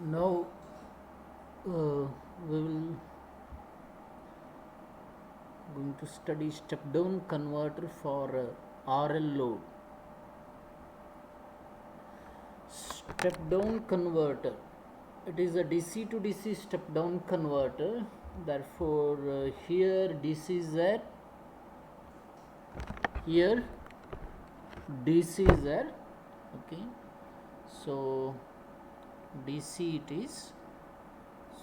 Now we will going to study step down converter for RL load. Step down converter, it is a DC to DC step down converter. Therefore here DC is there, here DC is there. Okay, so DC it is.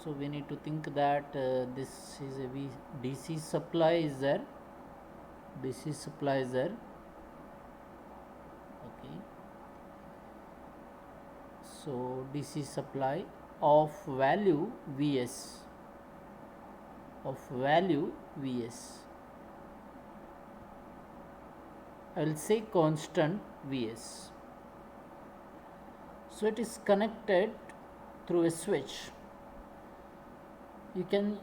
So we need to think that this is a DC supply is there, DC supply is there. Okay, so DC supply of value Vs, I will say constant Vs. So it is connected through a switch. You can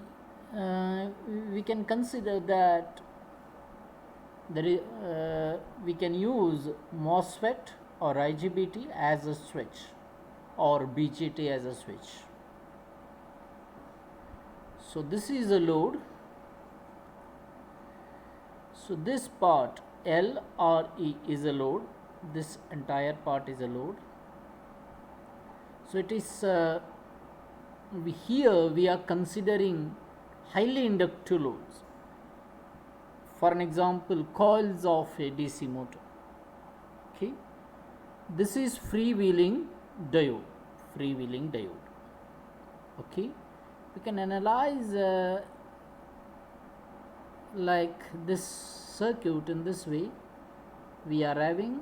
we can consider that there is, we can use MOSFET or IGBT as a switch or BJT as a switch. So this is a load. So this part L or E is a load. This entire part is a load. So it is here we are considering highly inductive loads. For an example, coils of a DC motor. Okay, this is freewheeling diode. Okay, we can analyze like this circuit in this way. We are having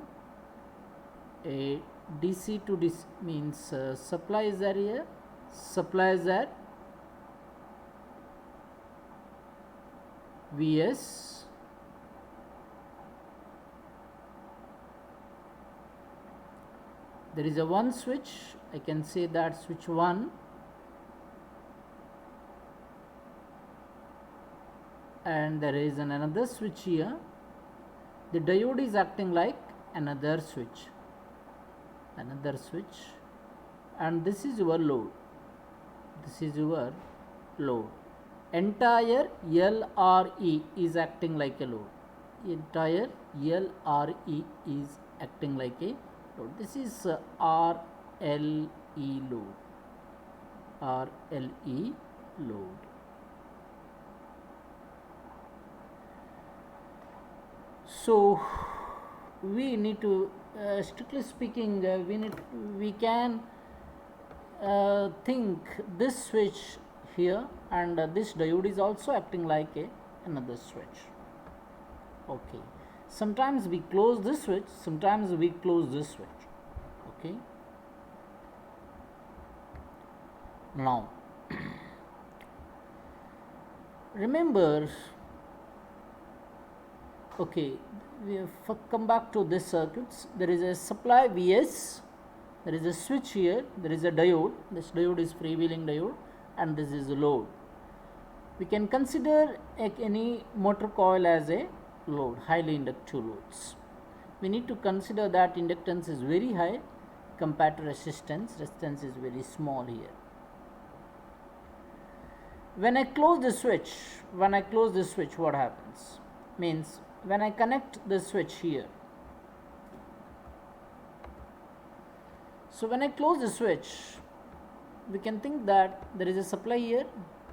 a DC to DC means supply is there here, supply is there, Vs, there is a one switch, I can say that switch 1, and there is another switch here. The diode is acting like another switch, and this is your load, entire LRE is acting like a load, this is RLE load. So we need to strictly speaking we can think this switch here, and this diode is also acting like another switch. Okay, sometimes we close this switch, sometimes we close this switch. Okay, now remember, okay, we have come back to this circuits. There is a supply Vs, there is a switch here, there is a diode. This diode is freewheeling diode, and this is a load. We can consider any motor coil as a load, highly inductive loads. We need to consider that inductance is very high compared to resistance. Resistance is very small here. When I close the switch, what happens? Means when I connect the switch here. So when I close the switch, we can think that there is a supply here,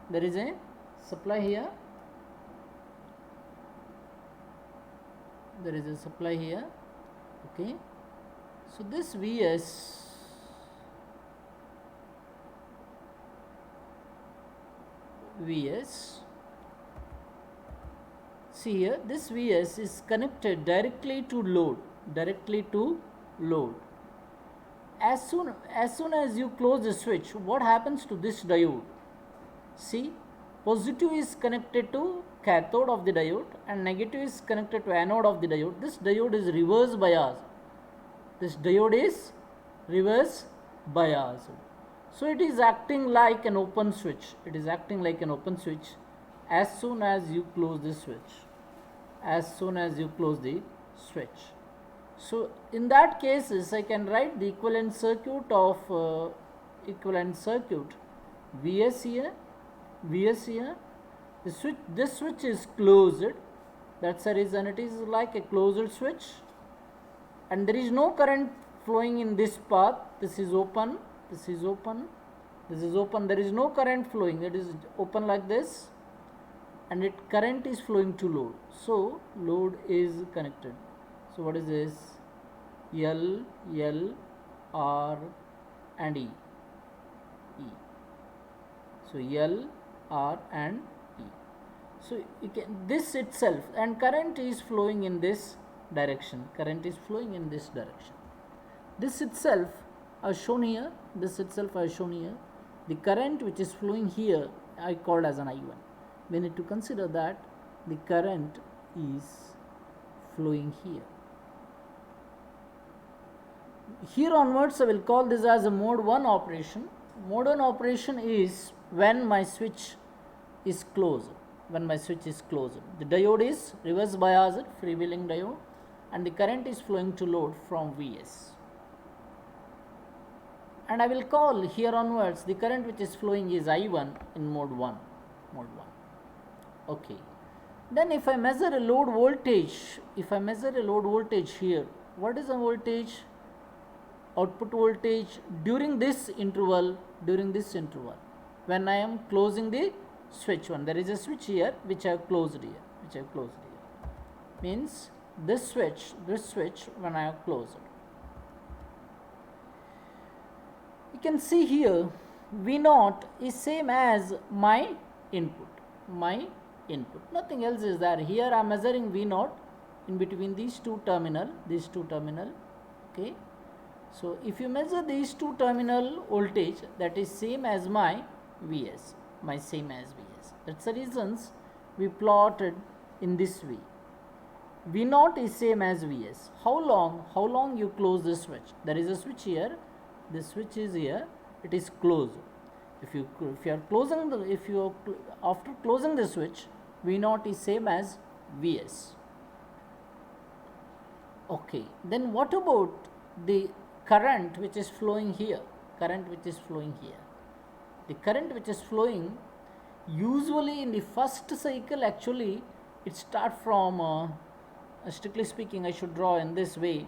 there is a supply here, there is a supply here. Okay, so this Vs see here, this Vs is connected directly to load, As soon as you close the switch, what happens to this diode? See, positive is connected to cathode of the diode and negative is connected to anode of the diode. This diode is reverse biased. So it is acting like an open switch. As soon as you close the switch. So in that cases, I can write the equivalent circuit Vs here. This switch is closed. That's the reason it is like a closed switch, and there is no current flowing in this path. This is open. There is no current flowing. It is open like this, and current is flowing to load. So load is connected. So what is this? L, R and E. So L, R and E. So you can, this itself, and current is flowing in this direction. This itself are shown here. The current which is flowing here, I called as an I1. We need to consider that the current is flowing here. Here onwards, I will call this as a mode 1 operation. Mode 1 operation is when my switch is closed. The diode is reverse biased, freewheeling diode, and the current is flowing to load from Vs. And I will call here onwards the current which is flowing is I1 in mode 1. Okay. Then if I measure a load voltage, here, what is the voltage? Output voltage during this interval, when I am closing the switch one. There is a switch here which I have closed here. Means this switch when I have closed. You can see here V0 is same as my input. Nothing else is there. Here I am measuring V0 in between these two terminal. Okay. So if you measure these two terminal voltage, that is same as my Vs. That's the reasons we plotted in this way. V0 is same as Vs. How long you close the switch? There is a switch here. This switch is here. It is closed. After closing the switch, V0 is same as Vs. Okay. Then what about the current which is flowing here? The current which is flowing, usually in the first cycle, actually it starts from strictly speaking, I should draw in this way.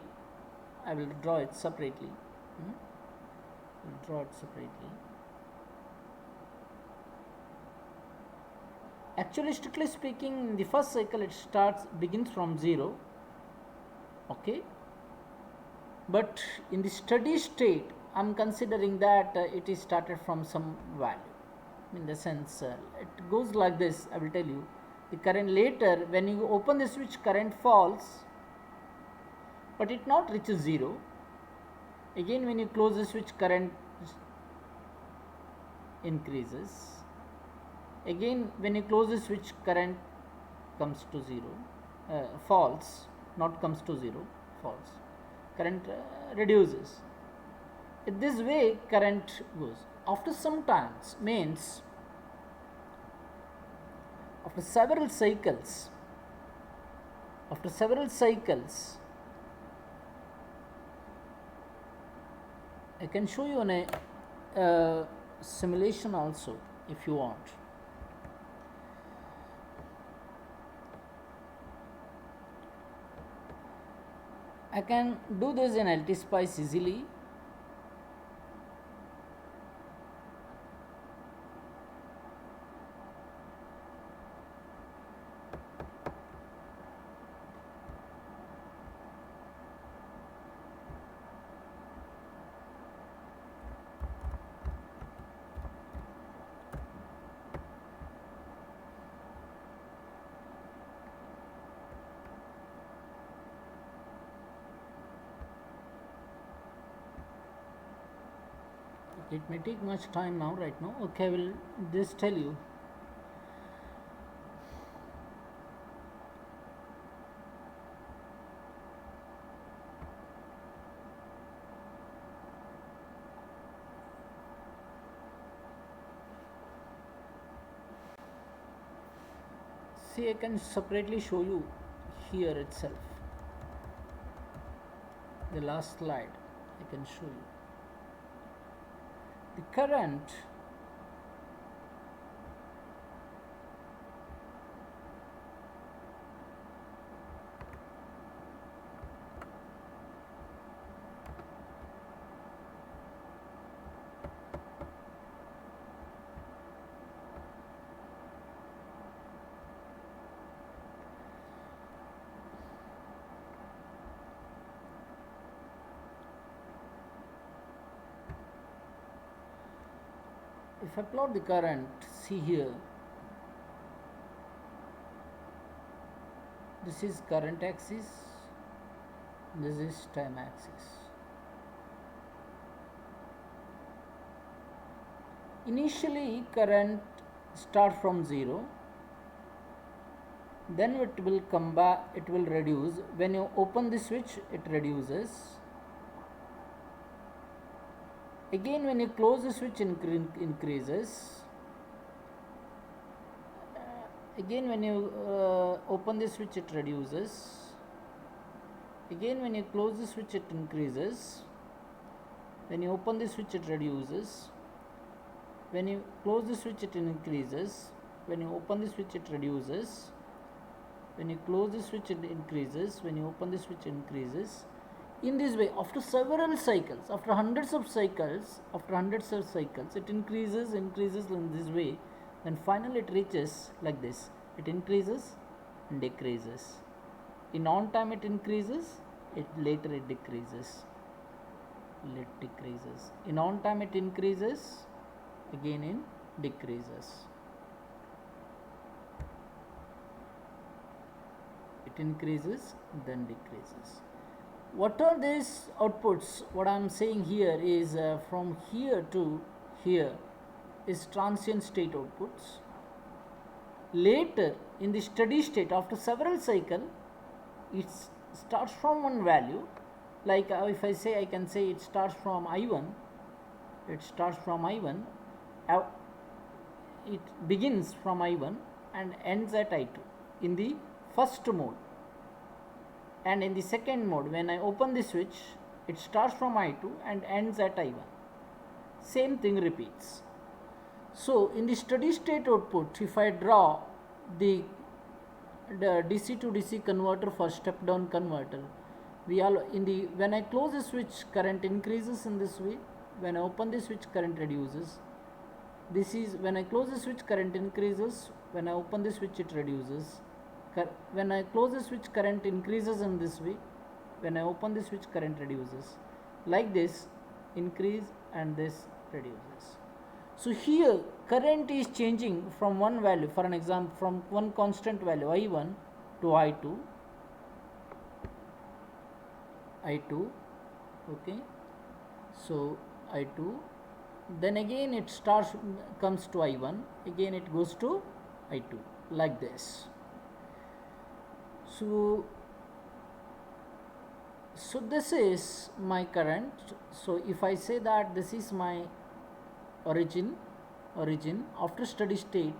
I will draw it separately. Actually, strictly speaking, in the first cycle it begins from 0. Okay. But in the steady state, I'm considering that it is started from some value. In the sense, it goes like this. I will tell you. The current later, when you open the switch, current falls, but it not reaches 0. Again, when you close the switch, current increases. Again, when you close the switch, current comes to 0, falls, not comes to 0, falls. Current reduces. In this way, current goes. After some times, means after several cycles, I can show you on a simulation also if you want. I can do this in LTSpice easily. It may take much time now, right now. Okay, I will just tell you. See, I can separately show you here itself. The last slide, I can show you. The current if I plot the current, see here, this is current axis, this is time axis. Initially current starts from 0, then it will come back, it will reduce. When you open the switch, it reduces. Again, when you close the switch, increases. Again, when you open the switch, it reduces. Again, when you close the switch, it increases. When you open the switch, it reduces. When you close the switch, it increases. When you open the switch, it reduces. When you close the switch, it increases. When you open the switch, it increases. In this way, after several cycles, after hundreds of cycles, it increases in this way. Then finally it reaches like this. It increases and decreases. In on time it increases, later it decreases. In on time it increases, again it decreases. It increases, then decreases. What are these outputs? What I am saying here is from here to here is transient state outputs. Later in the steady state, after several cycles, it starts from one value. Like if I say, I can say it starts from I1. It begins from I1 and ends at I2 in the first mode. And in the second mode, when I open the switch, it starts from I2 and ends at I1. Same thing repeats. So in the steady state output, if I draw the DC to DC converter for step down converter, when I close the switch, current increases in this way. When I open the switch, current reduces. This is when I close the switch, current increases. When I open the switch, it reduces. When I close the switch, current increases in this way. When I open the switch, current reduces. Like this, increase and this reduces. So here current is changing from one value, for an example, from one constant value I1 to I2, okay. So I2, then again it comes to I1, again it goes to I2, like this. So this is my current. So if I say that this is my origin after steady state,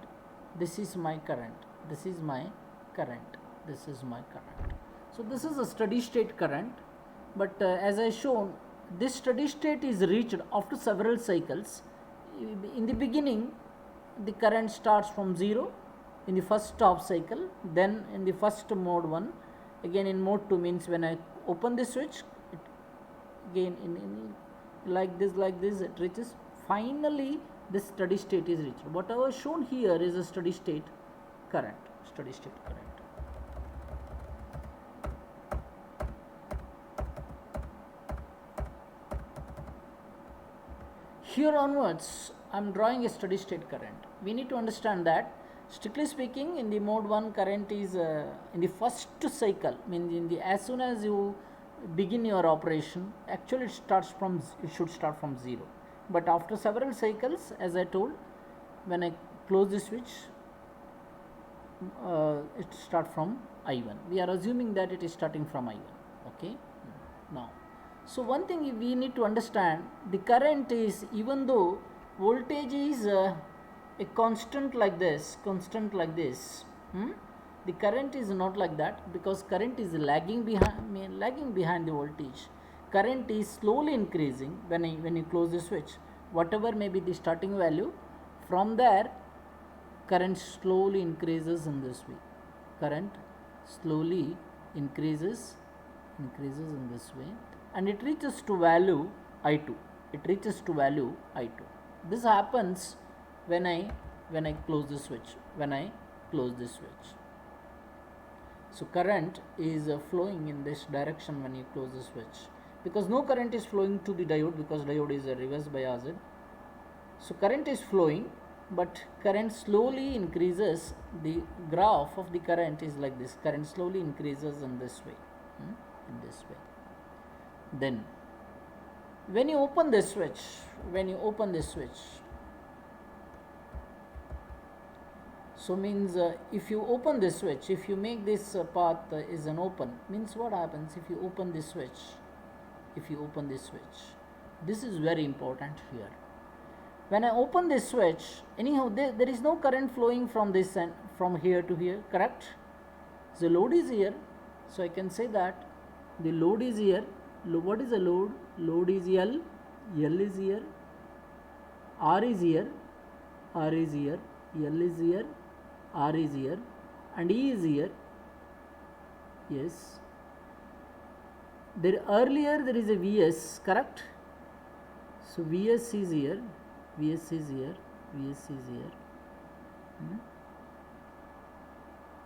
this is my current, this is my current. So this is a steady state current, but as I shown, this steady state is reached after several cycles. In the beginning the current starts from 0 in the first stop cycle, then in the first mode 1, again in mode 2, means when I open the switch, it again in like this it reaches, finally this steady state is reached. Whatever shown here is a steady state current. Here onwards I am drawing a steady state current. We need to understand that strictly speaking, in the mode 1 current is in the first cycle, means as soon as you begin your operation, actually it should start from 0, but after several cycles, as I told, when I close the switch, it starts from I1. We are assuming that it is starting from I1, okay. Now, so one thing we need to understand, the current is, even though voltage is a constant like this, the current is not like that, because current is lagging behind the voltage. Current is slowly increasing when you close the switch, whatever may be the starting value, from there current slowly increases in this way. Current slowly increases in this way, and it reaches to value I2. This happens when I close the switch. So current is flowing in this direction when you close the switch, because no current is flowing to the diode, because diode is a reverse biased. So current is flowing, but current slowly increases. The graph of the current is like this. Current slowly increases in this way. Then when you open this switch, so means if you open this switch, if you make this path is an open, means what happens if you open this switch? This is very important here. When I open this switch, anyhow there is no current flowing from this end, from here to here, correct? The load is here, so I can say that the load is here. What is the load? Load is L is here, R is here, L is here, R is here, and E is here. Yes. Earlier there is a Vs, correct? So Vs is here.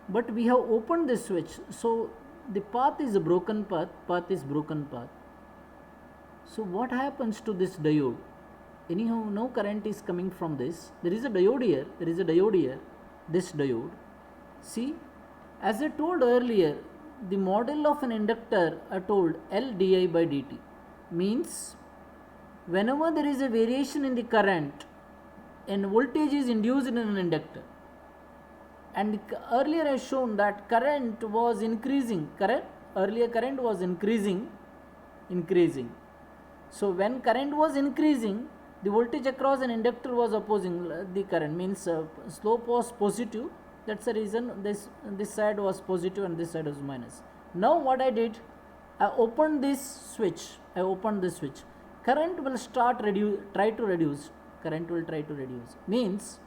But we have opened this switch, so the path is a broken path. So what happens to this diode? Anyhow, no current is coming from this. There is a diode here. This diode. See, as I told earlier, the model of an inductor, I told L di by dt, means whenever there is a variation in the current, and voltage is induced in an inductor, and earlier I shown that current was increasing, correct? Earlier current was increasing. So when current was increasing, the voltage across an inductor was opposing the current, means slope was positive. That's the reason this side was positive and this side was minus. Now what I did, I opened this switch. Current will try to reduce. Means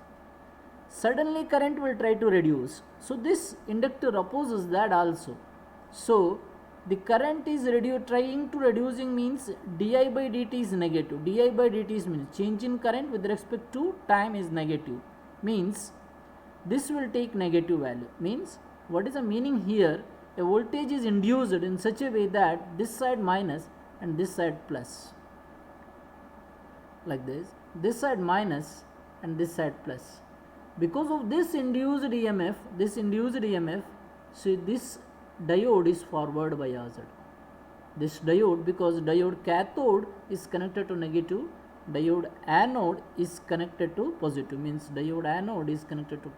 suddenly current will try to reduce. So this inductor opposes that also. So the current is trying to reducing, means di by dt is negative. Di by dt is means change in current with respect to time is negative. Means this will take negative value. Means what is the meaning here? A voltage is induced in such a way that this side minus and this side plus. like this side minus and this side plus. Because of this induced EMF, see this diode is forward biased. This diode, because diode cathode is connected to negative, diode anode is connected to positive, means diode anode is connected to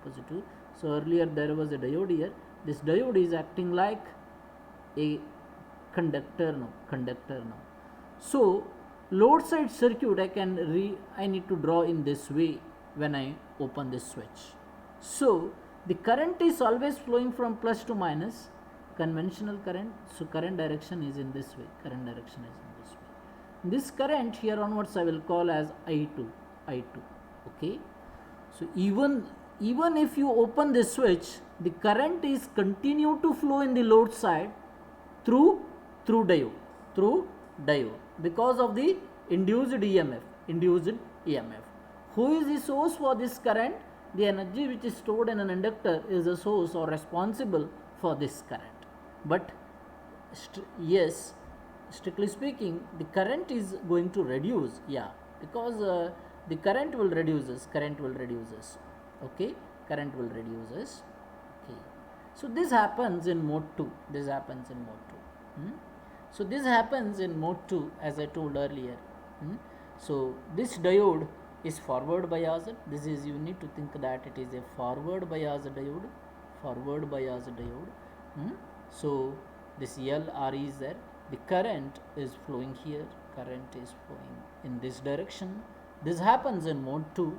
positive. So earlier there was a diode here. This diode is acting like a conductor now. So load side circuit I need to draw in this way when I open this switch. So the current is always flowing from plus to minus, conventional current. So current direction is in this way. This current here onwards I will call as I2. Okay. So even if you open this switch, the current is continue to flow in the load side through diode because of the induced EMF. Who is the source for this current? The energy which is stored in an inductor is the source or responsible for this current. But yes, strictly speaking, the current is going to reduce, because the current will reduces. Okay, current will reduces. Okay, so this happens in mode 2. So this happens in mode 2, as I told earlier. So this diode is forward biased. This is, you need to think that it is a forward biased diode. So this LR is there. The current is flowing here. Current is flowing in this direction. This happens in mode 2.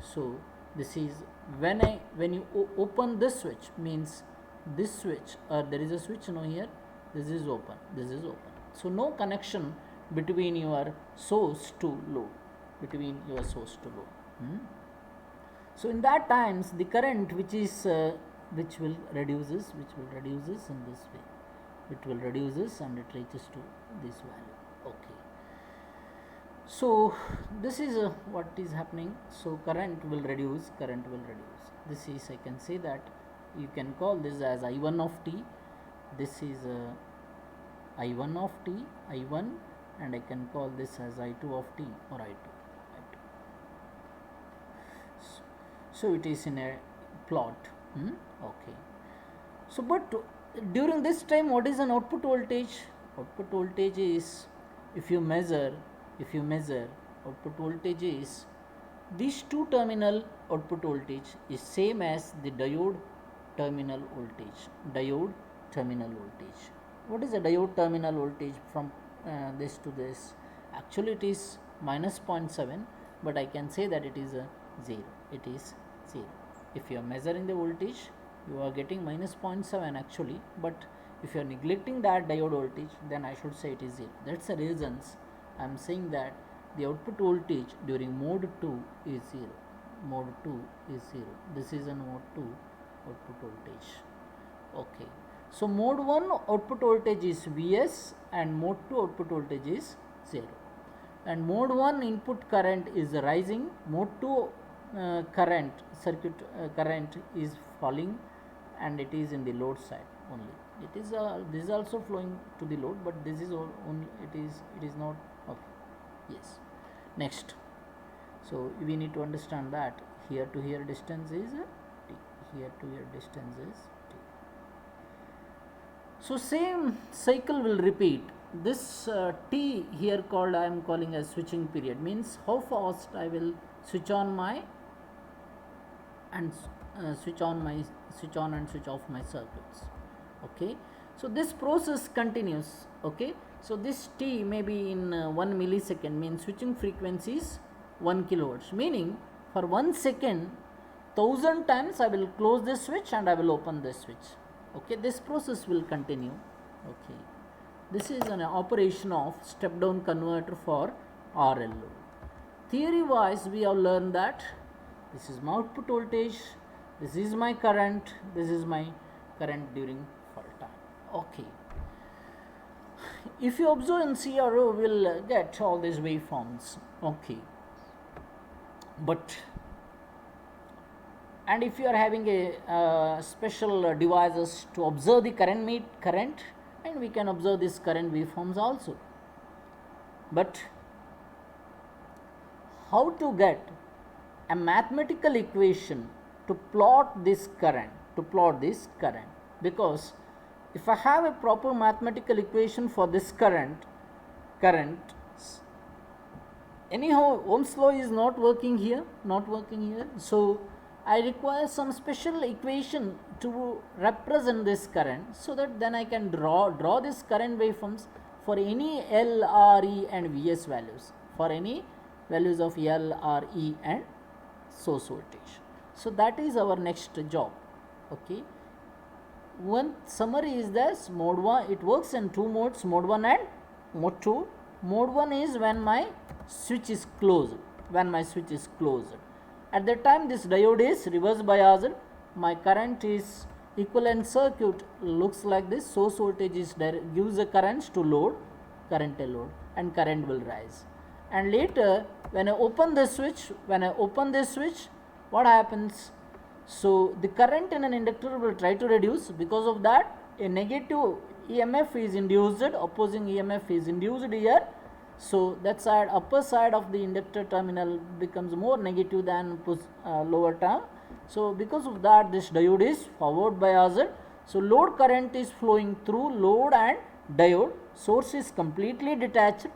So this is when you open this switch, means this switch, there is a switch here. This is open. So no connection between your source to load. So in that times, the current which will reduces in this way. It will reduces and it reaches to this value. Okay. So this is what is happening. So current will reduce. This is, I can say that you can call this as I1 of t. This is I1 of t, and I can call this as I2 of t or I2. So it is in a plot. Okay. So but during this time, what is an output voltage? Output voltage is, if you measure output voltage is, this two terminal output voltage is same as the diode terminal voltage. What is the diode terminal voltage from this to this? Actually it is minus 0.7, but I can say that it is a 0. If you are measuring the voltage, you are getting minus 0.7 actually, but if you are neglecting that diode voltage, then I should say it is 0. That's the reasons I am saying that the output voltage during mode 2 is 0. This is a mode 2 output voltage. Okay. So mode 1 output voltage is Vs and mode 2 output voltage is 0. And mode 1 input current is rising, mode 2 circuit current is falling, and it is in the load side only. It is this is also flowing to the load, but this is only it is not. Okay. Yes. Next. So we need to understand that here to here distance is t. So same cycle will repeat. This t here called, I am calling as switching period, means how fast I will switch on my and switch on and switch off my circuits. Okay. So this process continues. Okay. So this t may be in 1 millisecond, means switching frequency is 1 kilohertz, meaning for 1 second 1000 times I will close this switch and I will open this switch. Okay. This process will continue. Okay. This is an operation of step down converter for RL load. Theory wise, we have learned that this is my output voltage, this is my current, during fault time. Okay. If you observe in CRO, we will get all these waveforms. Okay. But and if you are having a special devices to observe the current, and we can observe this current waveforms also. But how to get a mathematical equation to plot this current, because if I have a proper mathematical equation for this current anyhow Ohm's law is not working here, so I require some special equation to represent this current, so that then I can draw this current waveforms for any L, R, E and Vs values, for any values of L, R, E and source voltage. So that is our next job. Okay, one summary is this: mode 1, it works in two modes, mode 1 and mode 2. Mode 1 is when my switch is closed. At that time this diode is reverse biased, my current is equivalent circuit looks like this. Source voltage is gives the currents to load, and current will rise. And later when I open this switch, what happens? So the current in an inductor will try to reduce. Because of that, a negative EMF is induced, opposing EMF is induced here. So that side, upper side of the inductor terminal becomes more negative than lower term. So because of that, this diode is forward biased. So load current is flowing through load and diode. Source is completely detached.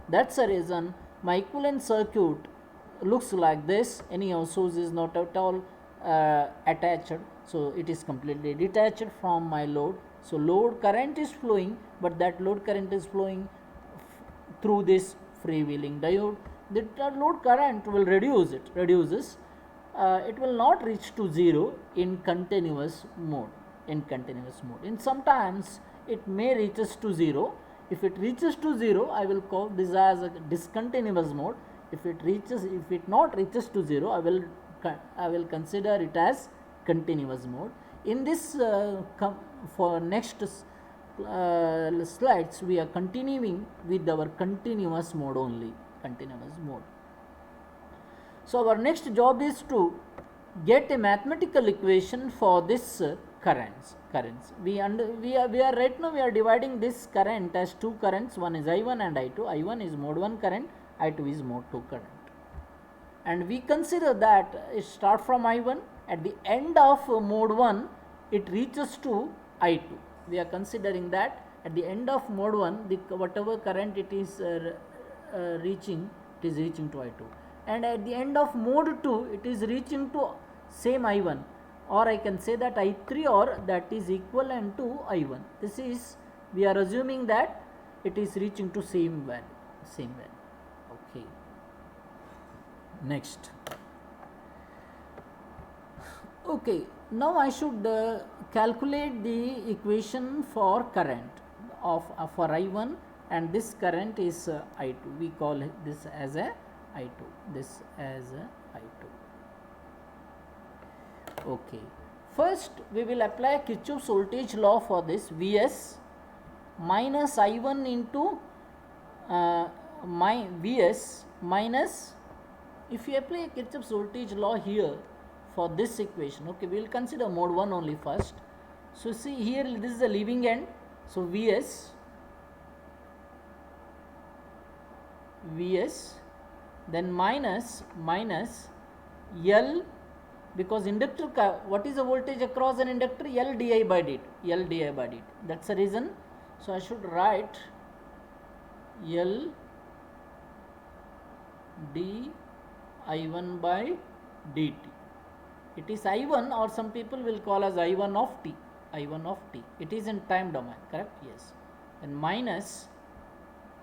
That's the reason my equivalent circuit looks like this. Anyhow, source is not at all attached, so it is completely detached from my load. So load current is flowing, but that load current is flowing through this freewheeling diode. The load current will reduces. It will not reach to zero in continuous mode. In sometimes it may reaches to zero. If it reaches to zero, I will call this as a discontinuous mode. If it not reaches to zero, I will consider it as continuous mode. In this for next slides, we are continuing with our continuous mode only. So our next job is to get a mathematical equation for this currents. We are right now we are dividing this current as two currents. One is I1 and I2. I1 is mode 1 current, I2 is mode 2 current. And we consider that it start from I1, at the end of mode 1 it reaches to I2. We are considering that at the end of mode 1, whatever current it is reaching, it is reaching to I2. And at the end of mode 2, it is reaching to same I1, or I can say that I3, or that is equivalent to I1. This is, we are assuming that it is reaching to same value. Okay. Next. Okay, now I should calculate the equation for current of for I1, and this current is I2. We call this as a I2. Okay. First, we will apply Kirchhoff's voltage law for this. Vs minus I1 into my Vs minus, if you apply Kirchhoff's voltage law here for this equation, okay, we will consider mode 1 only first. So see here, this is the leaving end, so Vs then minus L, because inductor, what is the voltage across an inductor? L di by dt. That's the reason. So I should write L d I1 by dt. It is I1, or some people will call as I1 of t. It is in time domain, correct? Yes. And minus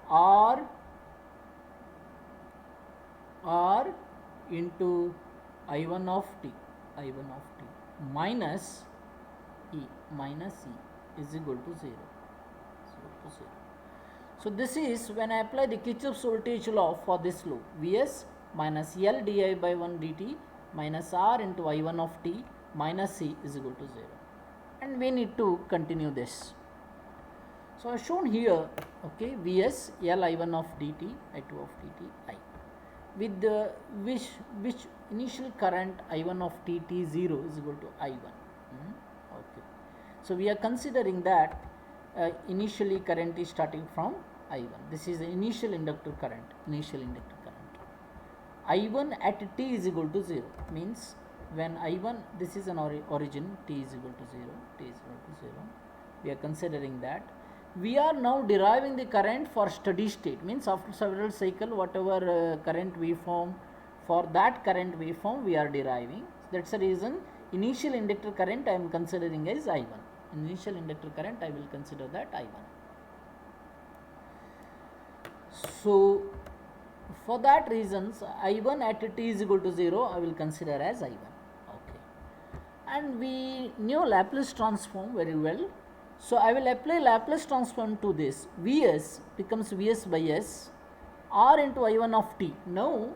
R into I1 of t minus E is equal to 0. So this is when I apply the Kirchhoff's voltage law for this loop. Vs minus L di by 1 dt minus R into I1 of t minus C is equal to 0. And we need to continue this. So I have shown here, okay, Vs L I1 of dt, I2 of dt, I, with the which initial current I1 of t0 is equal to I1. Okay. So we are considering that initially current is starting from I1. This is the initial inductor current. I1 at t is equal to 0 means when I1, this is an origin, t is equal to 0, we are considering that. We are now deriving the current for steady state, means after several cycle whatever current we form, for that current waveform we are deriving. That's the reason initial inductor current I am considering as I1. Initial inductor current I will consider that I1. So for that reasons I1 at t is equal to 0 I will consider as I1. Okay. And we knew Laplace transform very well. So I will apply Laplace transform to this. Vs becomes Vs by S R into I1 of t. Now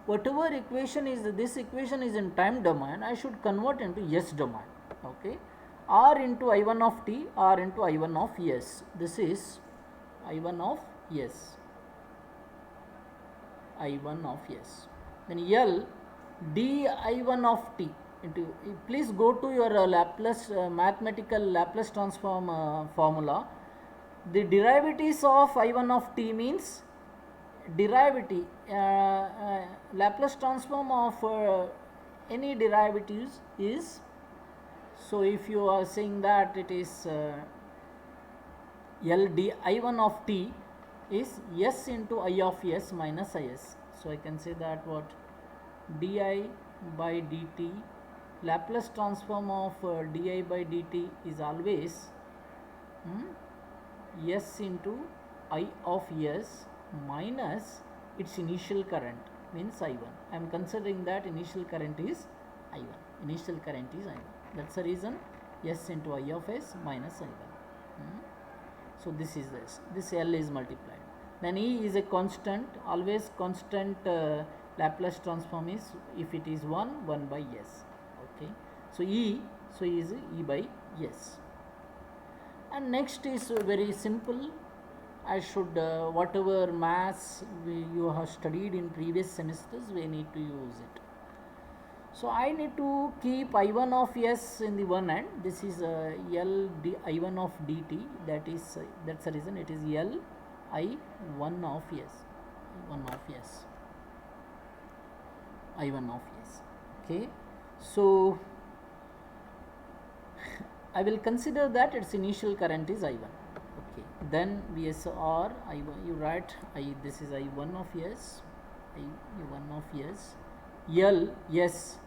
whatever equation is, this equation is in time domain, I should convert into S domain. Okay. R into I1 of t, R into I1 of S. This is I1 of S. I1 of S. Then L d I1 of t into, please go to your Laplace mathematical Laplace transform formula. The derivatives of I1 of t means derivative Laplace transform of any derivatives is, so if you are saying that it is L d I1 of t is S into I of S minus Is. So I can say that what di by dt, Laplace transform of di by dt is always S into I of S minus its initial current, means I1. I am considering that initial current is I1. Initial current is I1. That's the reason S into I of S minus I1. So this is this. This L is multiplied. Then E is a constant. Always constant Laplace transform is, if it is 1 by S. Okay. So E is E by S. And next is very simple. I should whatever maths you have studied in previous semesters, we need to use it. So I need to keep I1 of S in the one end. This is L d I1 of dt. That's the reason it is L I1 of S. I1 of S. Okay. So I will consider that its initial current is I1. Okay. Then VSR I1. You write this is I1 of S. I1 of S. L S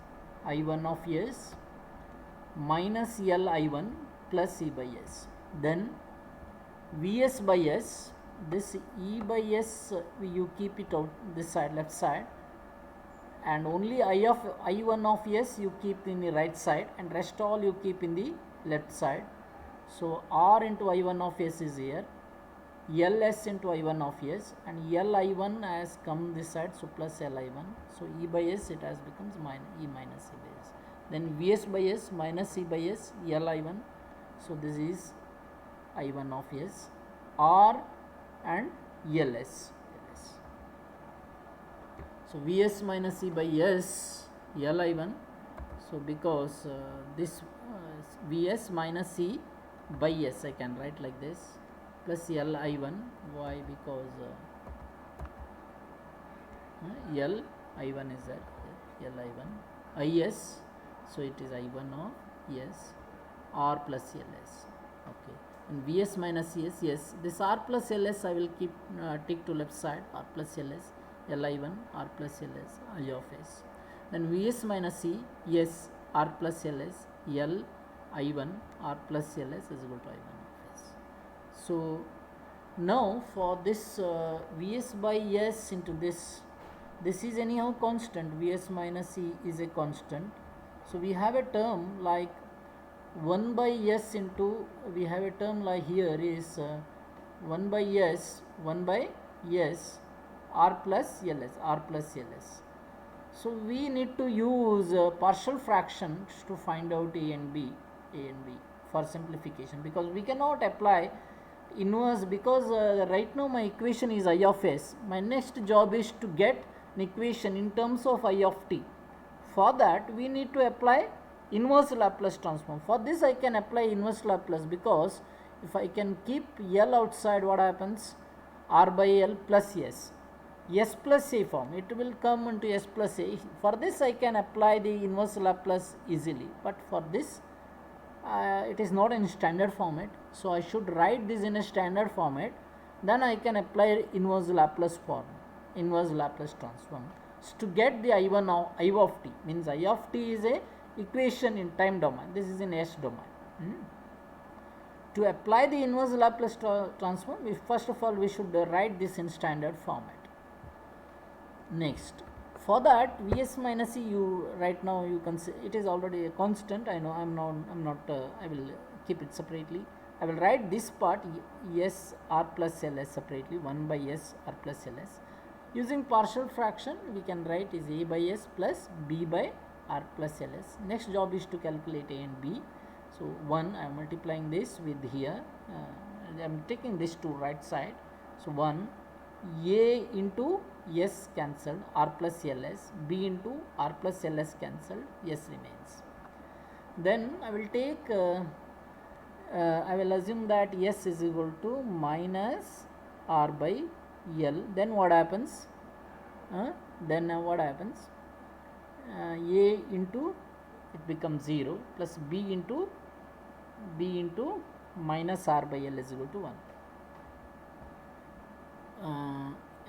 I1 of S minus L I1 plus E by S. Then Vs by S. This E by S you keep it out this side, left side, and only I1 of S you keep in the right side, and rest all you keep in the left side. So R into I1 of S is here, Ls into I1 of S, and Li1 has come this side, so plus Li1. So E by S it has becomes E minus E by S. Then Vs by S minus E by S, Li1. So this is I1 of S, R and Ls. So Vs minus E by S, Li1. So because this Vs minus E by S I can write like this, plus Li1. Why? Because Li1 is there, Li1 Is, so it is I1 of S, R plus Ls. Okay. And Vs minus Es, yes, this R plus Ls I will keep tick to left side, R plus Ls, Li1, R plus Ls, I of S. Then Vs minus E, yes, R plus Ls, Li1, R plus Ls is equal to I1 of S. So now for this Vs by S into this is anyhow constant, Vs minus E is a constant. So we have a term like 1 by S into, we have a term like here is 1 by S R plus Ls. So we need to use partial fractions to find out A and B for simplification, because we cannot apply inverse, because right now my equation is I of S. My next job is to get an equation in terms of I of t. For that we need to apply inverse Laplace transform. For this I can apply inverse Laplace, because if I can keep L outside, what happens? r by l plus s plus a form, it will come into s plus a. For this I can apply the inverse Laplace easily, but for this it is not in standard format, so I should write this in a standard format, then I can apply inverse Laplace form, inverse Laplace transform. So to get the I1 of I of t, means I of t is a equation in time domain, this is in s domain. To apply the inverse Laplace transform, first of all we should write this in standard format. Next, for that Vs minus E, you right now you can see it is already a constant. I know I'm not I will keep it separately. I will write this part s r plus ls separately, 1 by s r plus ls. Using partial fraction we can write is a by s plus b by r plus ls. Next job is to calculate a and b. So 1, I am multiplying this with here, I am taking this to right side. So 1, a into s cancelled, r plus ls, b into r plus ls cancelled, s remains. Then I will take I will assume that s is equal to minus r by l. Then what happens? What happens? A into it becomes 0 plus b into minus r by l is equal to 1.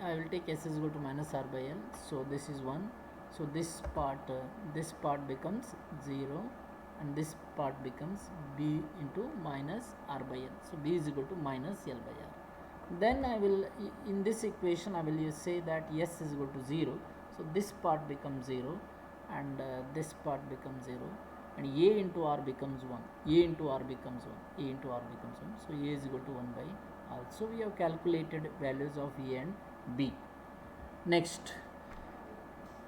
I will take s is equal to minus r by l, so this is 1. So this part becomes 0 and this part becomes b into minus r by l. So b is equal to minus l by r. Then I will, in this equation I will say that s is equal to 0. So this part becomes 0 and this part becomes 0 and a into r becomes 1, a into r becomes 1, a into r becomes 1. So a is equal to 1 by r. So we have calculated values of a and b. Next,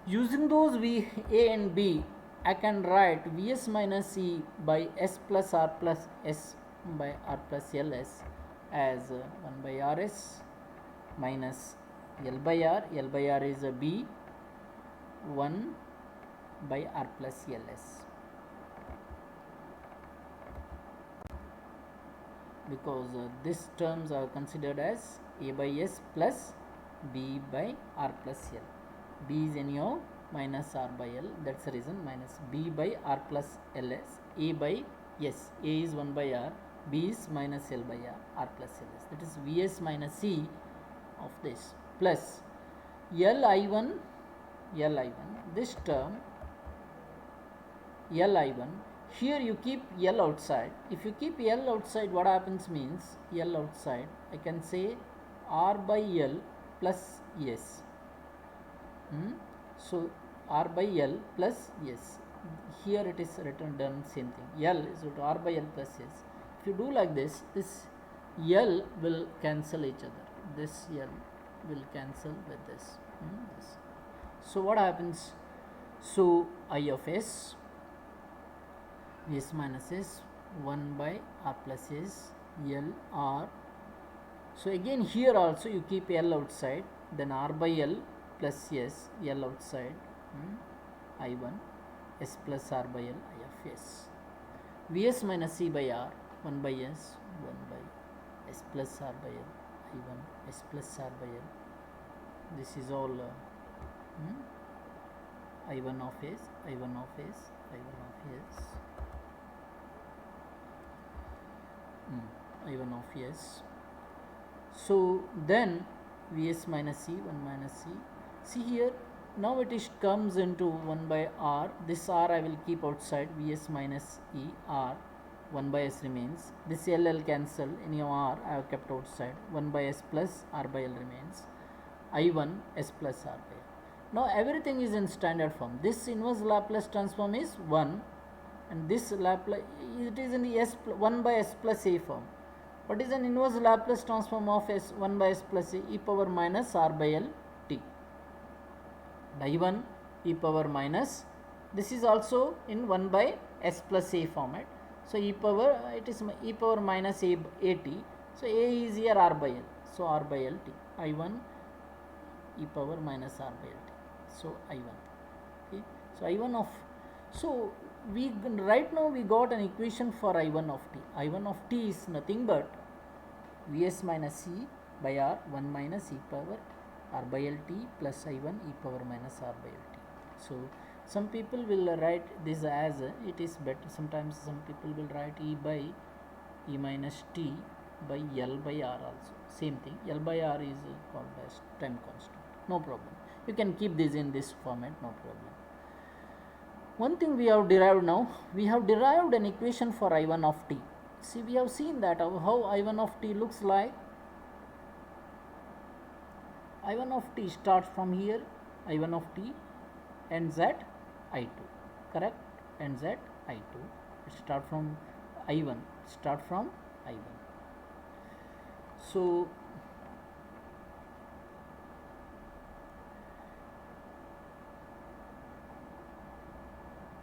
using those a and b, I can write Vs minus E by s plus r plus s by r plus ls as 1 by rs minus l by r. L by r is a b, 1 by r plus ls. Because these terms are considered as a by s plus b by r plus l. B is anyhow minus r by l, that's the reason minus b by r plus ls, a by s, a is 1 by r, b is minus l by r plus ls. That is Vs minus c of this plus Li1, this term Li1. Here you keep L outside. If you keep L outside, what happens means L outside, I can say R by L plus S. So R by L plus S. Here it is written done same thing. L is equal to R by L plus S. If you do like this, this L will cancel each other. This L will cancel with this. So what happens? So I of S, Vs minus s, 1 by r plus s, L r. So again here also you keep L outside, then r by L plus s, L outside, I1, s plus r by L, I of s. Vs minus c by r, 1 by s, 1 by s plus r by L, I1, s plus r by L. This is all I1 of s, I1 of s, I1 of s. I1 of s. So then Vs minus c, 1 minus c. See here, now it is comes into 1 by r. This r I will keep outside. Vs minus e, r, 1 by s remains. This l cancel, anyhow r I have kept outside. 1 by s plus r by l remains. I1 s plus r by l. Now everything is in standard form. This inverse Laplace transform is 1 and this Laplace, it is in the s 1 by s plus a form. What is an inverse Laplace transform of s 1 by s plus a? E power minus r by l t. I1 e power minus, this is also in 1 by s plus a format. So e power, it is e power minus a t. So a is here r by l. So r by l t. I1 e power minus r by l t. So I1. Okay. So I1 of, so we right now we got an equation for I1 of t. I1 of t is nothing but Vs minus c by r 1 minus e power r by l t plus I1 e power minus r by l t. So some people will write this as it is better. Sometimes some people will write e by e minus t by l by r also. Same thing. L by r is called as time constant. No problem. You can keep this in this format. No problem. One thing we have derived now. We have derived an equation for I1 of t. See, we have seen that how I1 of t looks like. I1 of t starts from here. I1 of t ends at I2. Correct? Ends at I2. It start from I1. Start from I1. So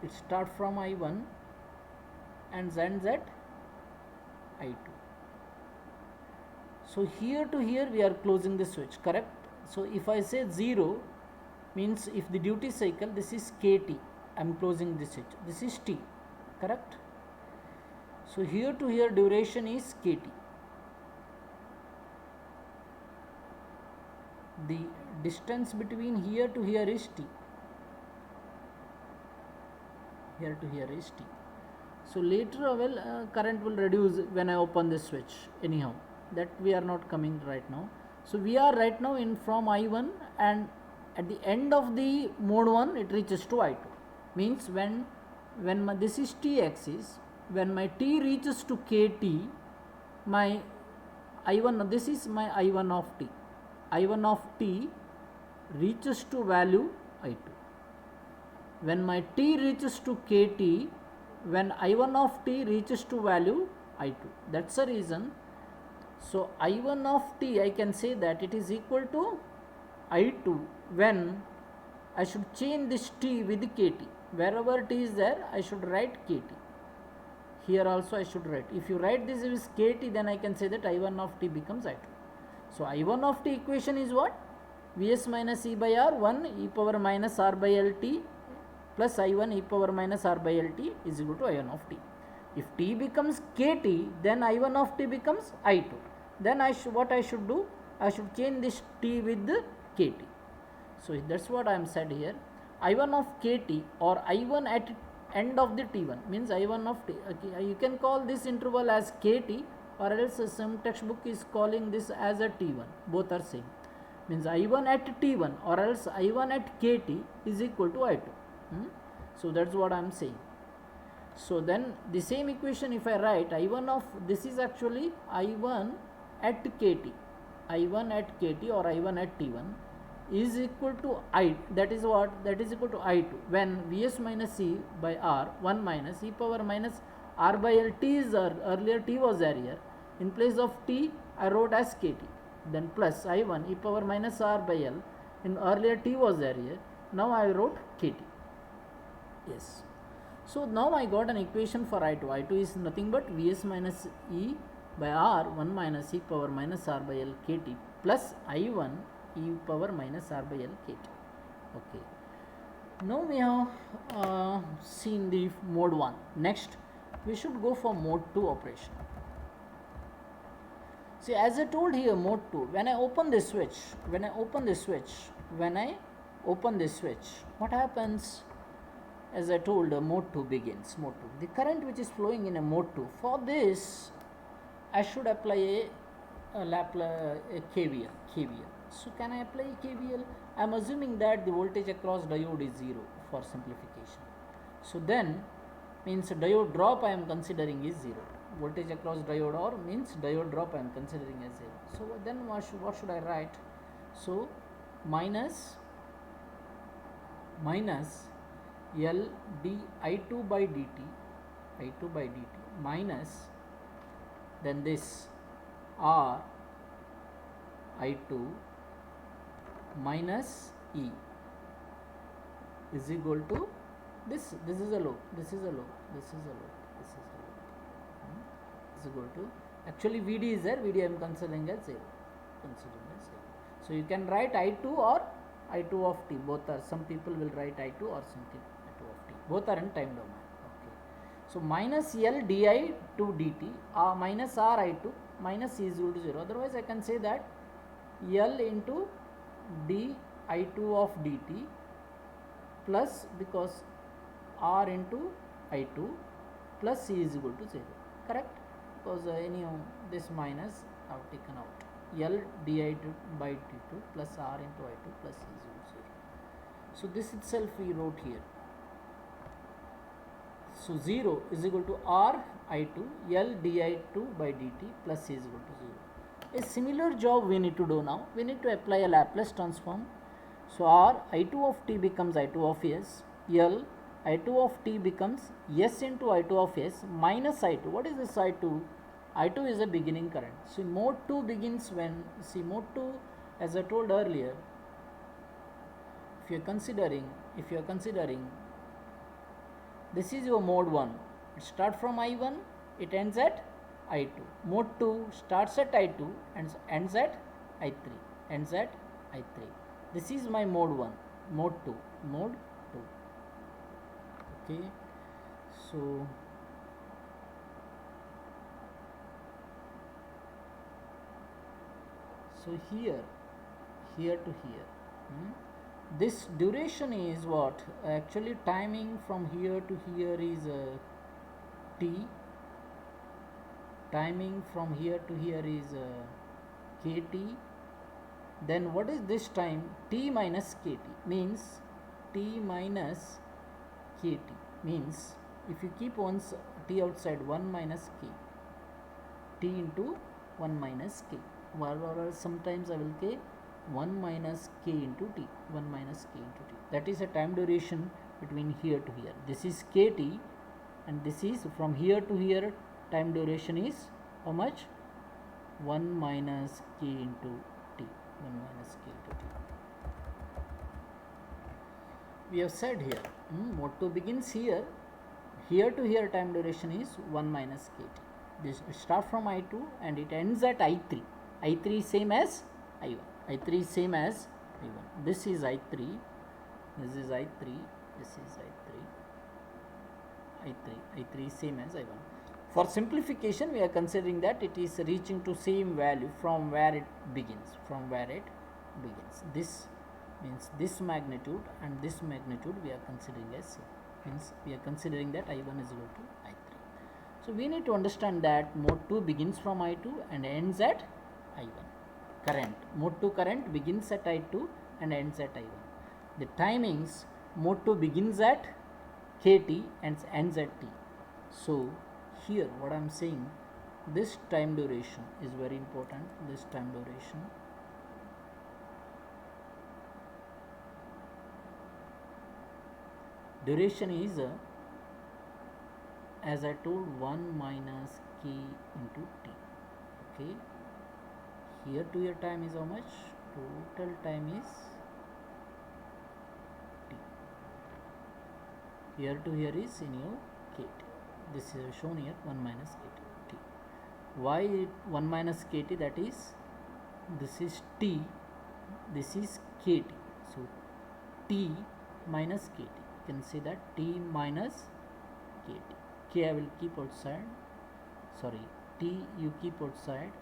it start from I1 and ends at I2. So here to here we are closing the switch, correct? So if I say 0 means if the duty cycle, this is KT, I am closing this switch, this is T, correct? So here to here duration is KT. The distance between here to here is T. Here to here is T. So later current will reduce when I open this switch. Anyhow, that we are not coming right now. So we are right now in from I1, and at the end of the mode 1 it reaches to I2. Means when this is T axis, when my T reaches to KT, my I1, this is my I1 of T. I1 of T reaches to value I2. When my T reaches to KT, when I1 of T reaches to value I2. That's the reason. So I1 of T, I can say that it is equal to I2 when I should change this T with KT. Wherever T is there, I should write KT. Here also I should write. If you write this with KT, then I can say that I1 of T becomes I2. So I1 of T equation is what? Vs minus E by R 1 e power minus R by LT plus I1 e power minus R by LT is equal to I1 of T. If T becomes KT, then I1 of T becomes I2. Then what I should do? I should change this T with KT. So that's what I am said here. I1 of KT or I1 at end of the T1 means I1 of T. Okay, you can call this interval as KT, or else some textbook is calling this as a T1. Both are same. Means I1 at T1 or else I1 at KT is equal to I2. So that's what I am saying. So then the same equation if I write I1 of, this is actually I1 at KT. I1 at KT or I1 at T1 is equal to I, that is what? That is equal to I2 when Vs minus C by R 1 minus e power minus R by L T is earlier T was there here. In place of T I wrote as KT. Then plus I1 e power minus R by L. In earlier T was there here. Now I wrote KT. Yes. So now I got an equation for I2. I2 is nothing but Vs minus E by R 1 minus e power minus R by L KT plus I1 e power minus R by L KT. Okay. Now we have seen the mode 1. Next we should go for mode 2 operation. See, as I told here, mode 2, when I open this switch, what happens? As I told, mode 2 begins. Mode 2, the current which is flowing in a mode 2, for this I should apply a KVL. So can I apply KVL? I am assuming that the voltage across diode is 0 for simplification. So then means diode drop I am considering is 0. Voltage across diode or means diode drop I am considering as 0. So then what should I write? So minus L d I2 by dt minus then this R I2 minus E is equal to this is a loop, this is equal to, actually VD is there, VD I am considering as 0. So you can write I2 or I2 of t, both are, some people will write I2 or something I2 of t, both are in time domain. Okay. So minus L di to dt minus R I2 minus E is equal to 0. Otherwise I can say that L into di2 of dt plus, because r into I2 plus c is equal to 0, correct? Because anyhow this minus I have taken out. L di2 by dt plus r into I2 plus c is equal to 0. So this itself we wrote here. So 0 is equal to r I2 L di2 by dt plus c is equal to 0. A similar job we need to do now. We need to apply a Laplace transform. So r I2 of t becomes I2 of s. L I2 of t becomes s into I2 of s minus I2. What is this I2? I2 is a beginning current. So mode 2 begins when, see, mode 2, as I told earlier, if you are considering this is your mode 1, it starts from I1, it ends at I2. Mode 2 starts at I2 and ends at I3. This is my mode 1, mode 2. Okay, so here to here, this duration is what? Actually timing from here to here is t. Timing from here to here is kt. Then what is this time? T minus kt means t minus kt means, if you keep once t outside, 1 minus k, t into 1 minus k, or sometimes I will k 1 minus k into t, 1 minus k into t. That is a time duration between here to here. This is kt, and this is from here to here. Time duration is how much? 1 minus k into t. 1 minus k into t. We have said here, mode 2 begins here. Here to here time duration is 1 minus kt. This start from I2 and it ends at I3. I3 is same as I1. I3 is same as I1. This is I3. This is I3. This is I3. I3 is same as I1. For simplification, we are considering that it is reaching to same value from where it begins. This means this magnitude and this magnitude we are considering as same. Means we are considering that I1 is equal to I3. So we need to understand that mode 2 begins from I2 and ends at I1. Current, mode 2 current begins at I2 and ends at I1. The timings, mode 2 begins at kt and ends at t. So here what I am saying, this time duration is very important. This time duration is as I told, 1 minus k into t. Okay, here to here time is how much? Total time is t. Here to here is in your kt. This is shown here, 1 minus kt. Why 1 minus kt? That is, this is t, this is kt. So t minus kt. You can say that t minus kt. K I will keep outside. Sorry, t you keep outside.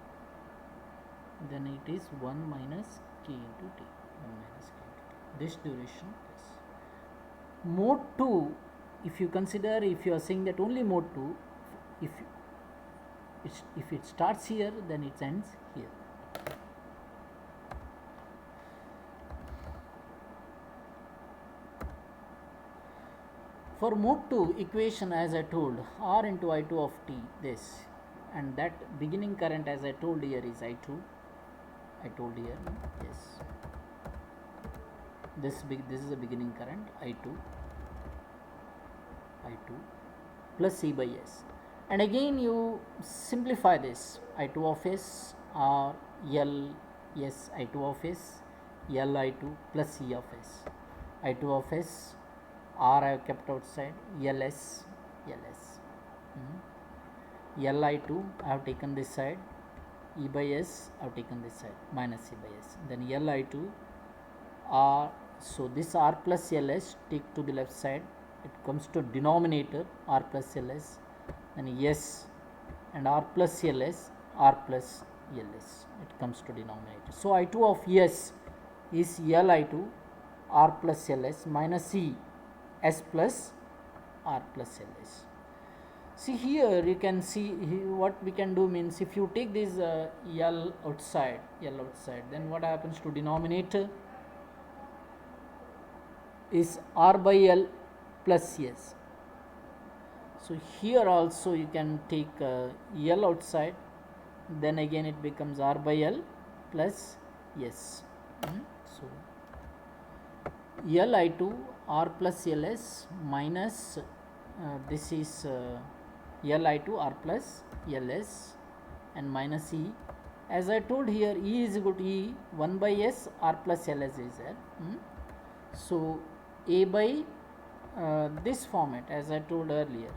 Then it is 1 minus k into t. 1 minus k into t. This duration is mode 2. If you consider, if you are saying that only mode 2, if it starts here, then it ends here. For mode 2 equation, as I told, R into I2 of t, this, and that beginning current, as I told here, is I2. I told here, yes. This is the beginning current, I2 plus C by S. And again you simplify this, I2 of S or L S I2 of S, L I2 plus C of S. I2 of S, R I have kept outside, LS, Li2 I have taken this side, E by S I have taken this side, minus C by S. Then Li2 R, so this R plus Ls take to the left side, it comes to denominator R plus Ls, then S and R plus Ls, R plus Ls. It comes to denominator. So I2 of S is Li2 R plus Ls minus C S plus R plus Ls. See here you can see what we can do means if you take this L outside, then what happens to denominator is R by L plus S. So here also you can take L outside, then again it becomes R by L plus S. So Li2 R plus Ls minus this is Li2 R plus Ls and minus E. As I told here, E is equal to E 1 by S R plus Ls is there. So A by this format as I told earlier.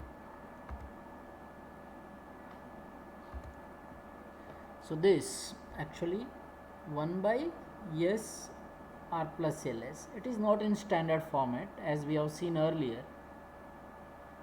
So this actually 1 by S R plus Ls. It is not in standard format as we have seen earlier.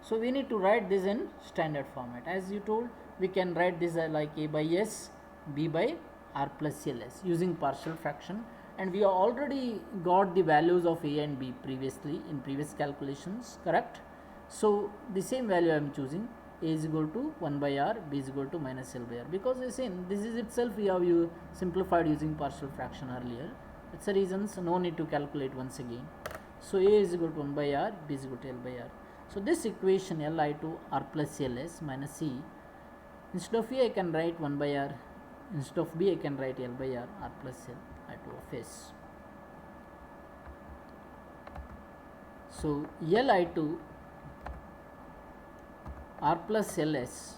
So we need to write this in standard format. As you told, we can write this like A by S, B by R plus Ls using partial fraction, and we have already got the values of A and B previously in previous calculations, correct? So the same value I am choosing. A is equal to 1 by R, B is equal to minus L by R, because this is itself we have simplified using partial fraction earlier. That's the reason, so no need to calculate once again. So A is equal to 1 by R, B is equal to L by R. So this equation Li2 R plus Ls minus C, instead of A I can write 1 by R, instead of B I can write L by R, R plus L, I2 of S. So Li2 R plus Ls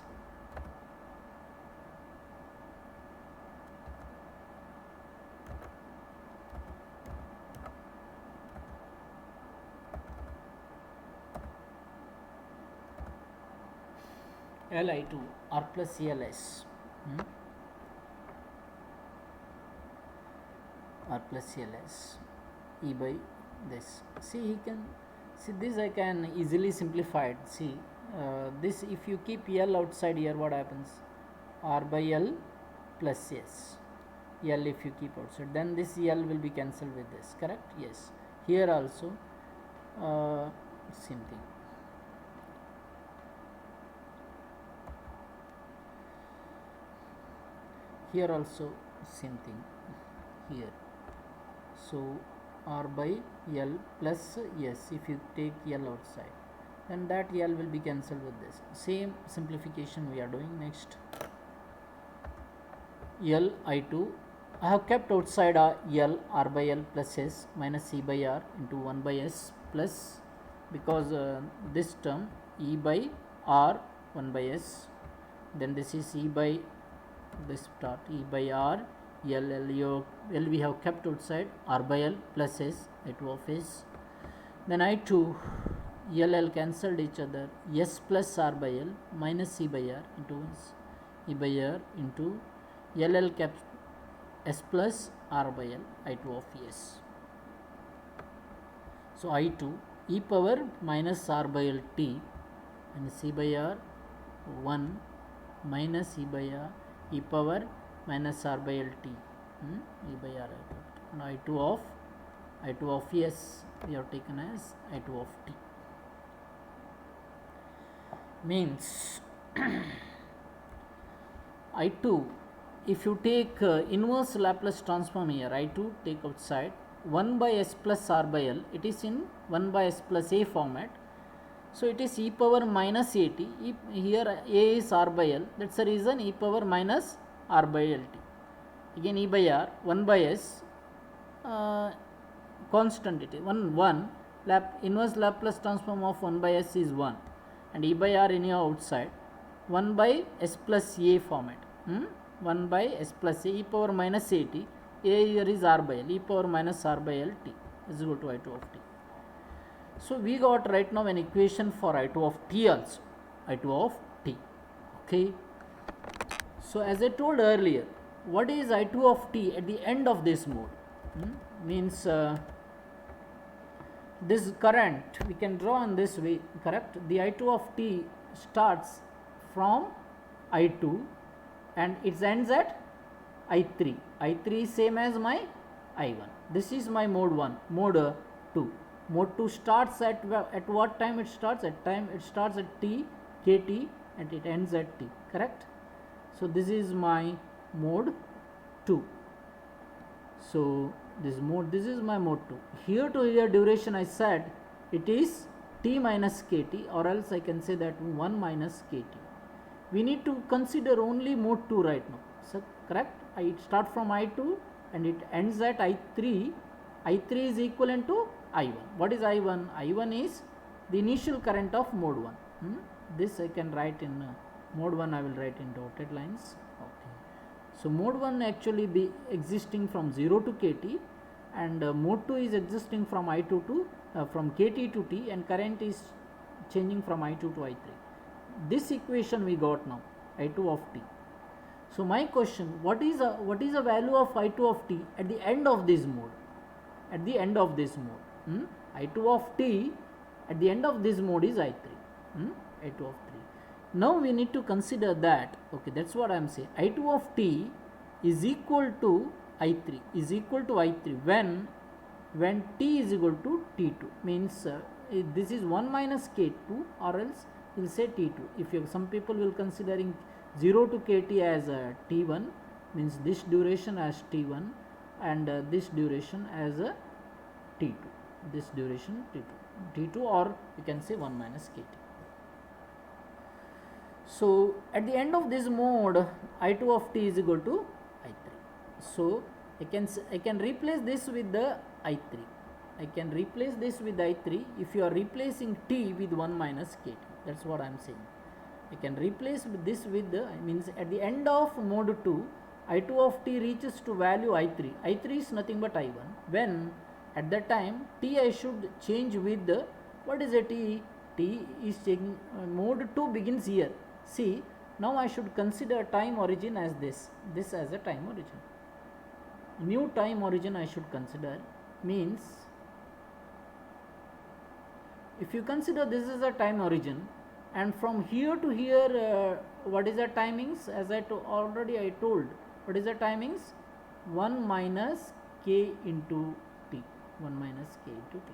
Li2 R plus Ls R plus Ls E by this. See, he can see this I can easily simplify it. See this, if you keep L outside here, what happens? R by L plus S. L if you keep outside, then this L will be cancelled with this, correct? Yes. Here also same thing. Here also same thing here. So R by L plus S, if you take L outside, then that L will be cancelled with this. Same simplification we are doing. Next, Li2 I have kept outside L R by L plus S minus C by R into 1 by S plus, because this term E by R 1 by S, then this is E by this part E by R L we have kept outside, R by L plus S, I2 of S. Then I2 L cancelled each other, S plus R by L minus C by R into E by R into L kept S plus R by L, I2 of S. So I2 e power minus R by L t and C by R 1 minus E by R e power minus R by L t, E by R. Now I2 of S we have taken as I2 of t. Means I2, if you take inverse Laplace transform here, I2 take outside 1 by S plus R by L, it is in 1 by S plus A format. So it is e power minus AT, here A is R by L, that's the reason e power minus R by LT. Again E by R, 1 by S, constant it is 1, inverse Laplace transform of 1 by S is 1, and E by R in your outside 1 by S plus A format, 1 by S plus A, e power minus AT, A here is R by L, e power minus R by L t is equal to I2 of t. So we got right now an equation for I2 of t also, I2 of t, okay. So as I told earlier, what is I2 of t at the end of this mode? Means this current we can draw in this way, correct? The I2 of t starts from I2 and it ends at I3. I3 is same as my I1. This is my mode 1. Mode 2. Mode 2 starts at what time it starts? It starts at t, kt, and it ends at t. Correct? So this is my mode 2. So this is my mode 2. Here to here duration I said it is t minus kt, or else I can say that 1 minus kt. We need to consider only mode 2 right now. So correct? I start from I2 and it ends at I3. I3 is equivalent to I1. What is I1? I1 is the initial current of mode 1. This I can write in mode 1, I will write in dotted lines. Okay. So mode 1 actually be existing from 0 to kt, and mode 2 is existing from I2 to from kt to t, and current is changing from I2 to I3. This equation we got now, I2 of t. So my question, what is the value of I2 of t at the end of this mode? At the end of this mode, I2 of t at the end of this mode is I3. I2 of 3. Now we need to consider that, okay, that's what I am saying. I2 of t is equal to I3, when t is equal to t2, means this is 1 minus k2, or else we will say t2. If some people will considering 0 to kt as t1, means this duration as t1, and this duration as t2, this duration t2, or you can say 1 minus kt. So at the end of this mode, I2 of t is equal to I3. So I can replace this with the I3. If you are replacing t with 1 minus kt, that's what I am saying. I can replace this with the, means at the end of mode 2, I2 of t reaches to value I3. I3 is nothing but I1. When at that time t I should change with the, what is a t? T is changing, mode 2 begins here. See, now I should consider time origin as this as a time origin. New time origin I should consider, means if you consider this is a time origin, and from here to here, what is the timings? As already I told, what is the timings? 1 minus k into t. 1 minus k into t.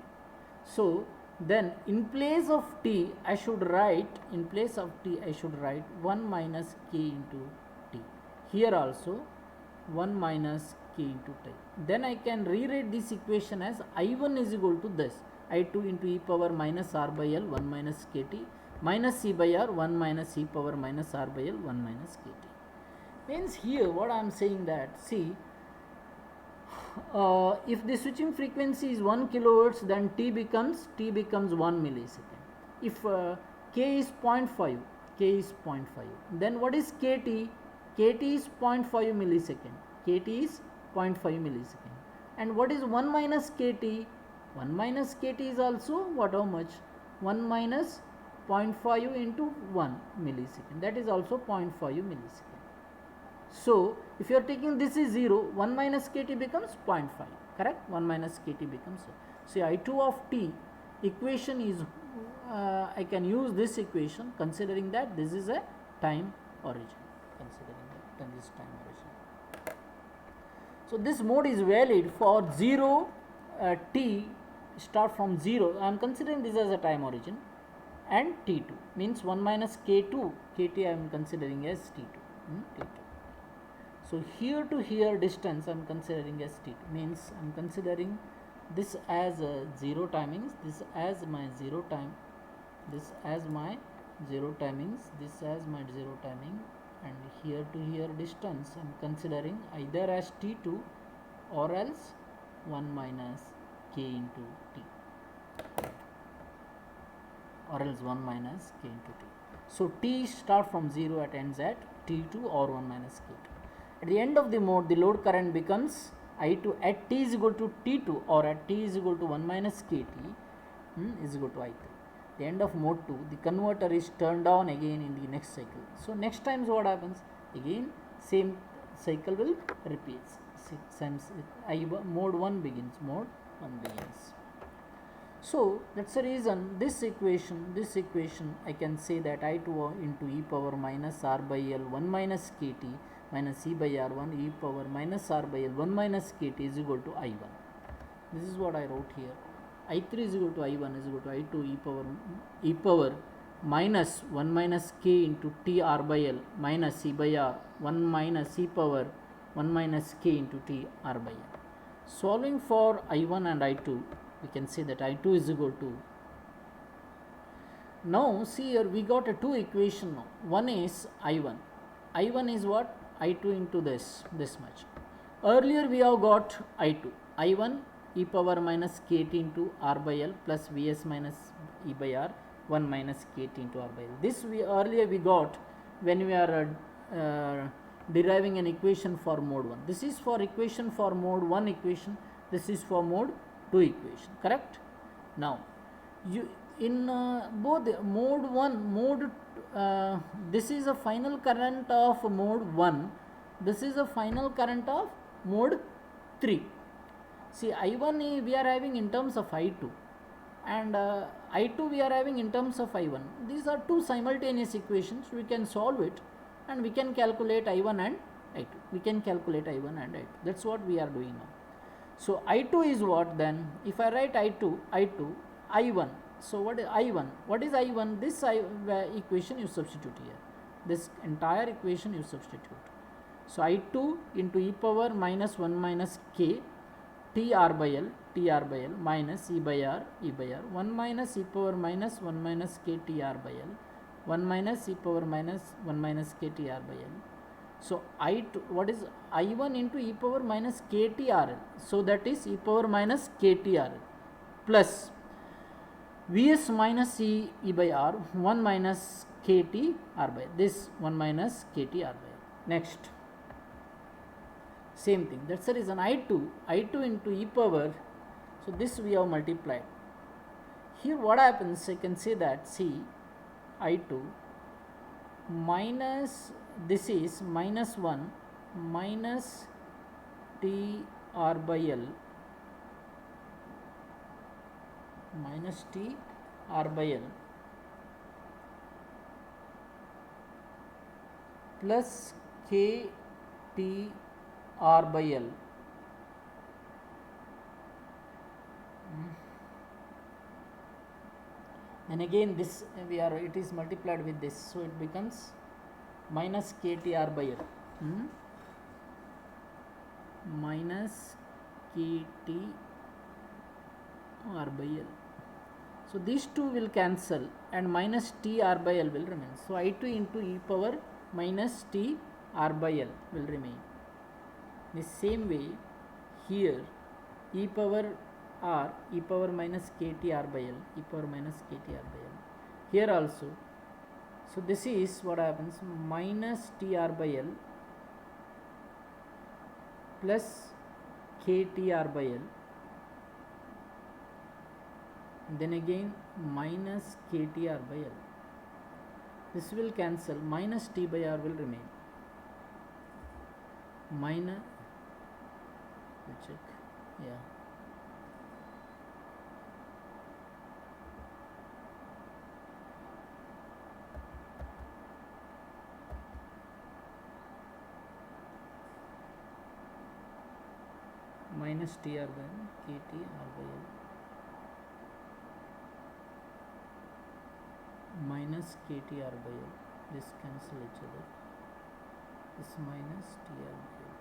So then in place of t I should write 1 minus k into t. Here also 1 minus k into t. Then I can rewrite this equation as I1 is equal to this, I2 into e power minus r by l 1 minus kt, minus c by r 1 minus e power minus r by l 1 minus kt. Means here what I am saying that, see, if the switching frequency is 1 kilohertz, then t becomes 1 millisecond. If k is 0.5, then what is kt? Kt is 0.5 millisecond. And what is 1 minus kt? 1 minus kt is also what, how much? 1 minus 0.5 into 1 millisecond, that is also 0.5 millisecond. So if you are taking this is 0, 1 minus kt becomes 0.5, correct? 1 minus kt becomes, so I2 of t equation is, I can use this equation considering that this is a time origin, So this mode is valid for 0, t start from 0, I am considering this as a time origin, and t2 means 1 minus k2, kt I am considering as t2. So here to here distance I am considering as t2, means I am considering this as 0 timings, this as my 0 time, this as my 0 timings, this as my 0 timing, and here to here distance I am considering either as t2 or else 1 minus k into t, or else 1 minus k into t. So t start from 0 at ends at t2 or 1 minus k2. At the end of the mode, the load current becomes I2 at t is equal to t2 or at t is equal to 1 minus kt is equal to I3. The end of mode 2, the converter is turned on again in the next cycle. So next times what happens? Again same cycle will repeat. Mode 1 begins. So that's the reason this equation I can say that I2 into e power minus r by l 1 minus kt minus e by r1 e power minus r by l 1 minus kt is equal to I1. This is what I wrote here. I3 is equal to I1 is equal to I2 e power minus 1 minus k into t r by l minus e by r 1 minus e power 1 minus k into t r by l. Solving for I1 and I2, we can say that I2 is equal to, now see here we got a two equation now. One is I1. I1 is what? I2 into this much. Earlier we have got I2. I1 e power minus kt into r by l plus vs minus e by r 1 minus kt into r by l. This we earlier we got when we are deriving an equation for mode 1. This is for equation for mode 1 equation. This is for mode 2 equation. Correct? Now, you in both mode 1, this is a final current of mode 1. This is a final current of mode 3. See, I1 we are having in terms of I2 and I2 we are having in terms of I1. These are two simultaneous equations. We can solve it and we can calculate I1 and I2. We can calculate I1 and I2. That's what we are doing now. So I2 is what then? If I write I2, I1. So what is I1? What is I1? This equation you substitute here. This entire equation you substitute. So I2 into e power minus 1 minus k t r by l minus e by r 1 minus e power minus 1 minus k t r by l 1 minus e power minus 1 minus k t r by l. So I2, what is I1 into e power minus k t r l? So that is e power minus k t r l plus vs minus e by r 1 minus k t r by l. This 1 minus k t r by l. Next, same thing. That's the reason I2 into e power. So this we have multiplied. Here what happens? I can say that see I2 minus, this is minus 1 minus t r by l minus t r by l plus k t r by l and again this it is multiplied with this, so it becomes minus k t r by l minus k t r by l. So these two will cancel and minus t r by l will remain. So I2 into e power minus t r by l will remain. The same way here e power r e power minus k t r by l here also. So this is what happens, minus t r by l plus k t r by l, then again minus k t r by l. This will cancel, minus t by r will remain. Minus, check, yeah. Minus t r by l, k t r by l minus k t r by l. This cancel each other. This minus t r by l.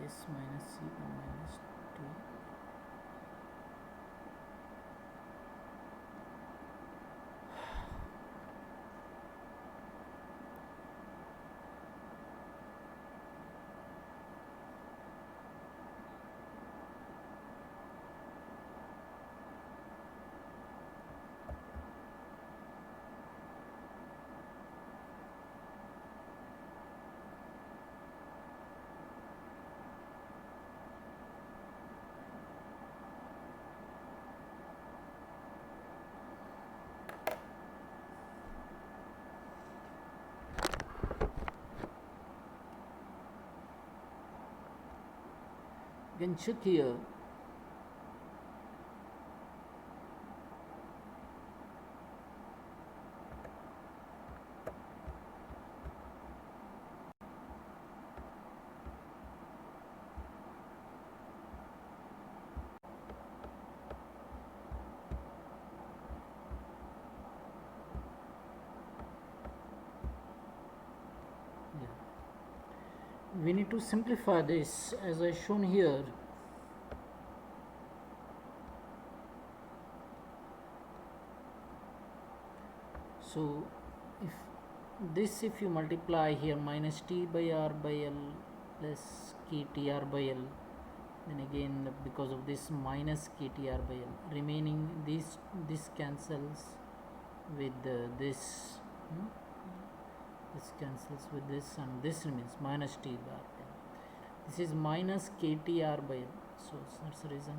Yes, minus c and minus t. You can check here. we need to simplify this as I shown here. So if you multiply here minus t by r by l plus ktr by l, then again because of this minus ktr by l remaining, this cancels with this, this cancels with this, and this remains minus t by r by l. This is minus ktr by l, so that's the reason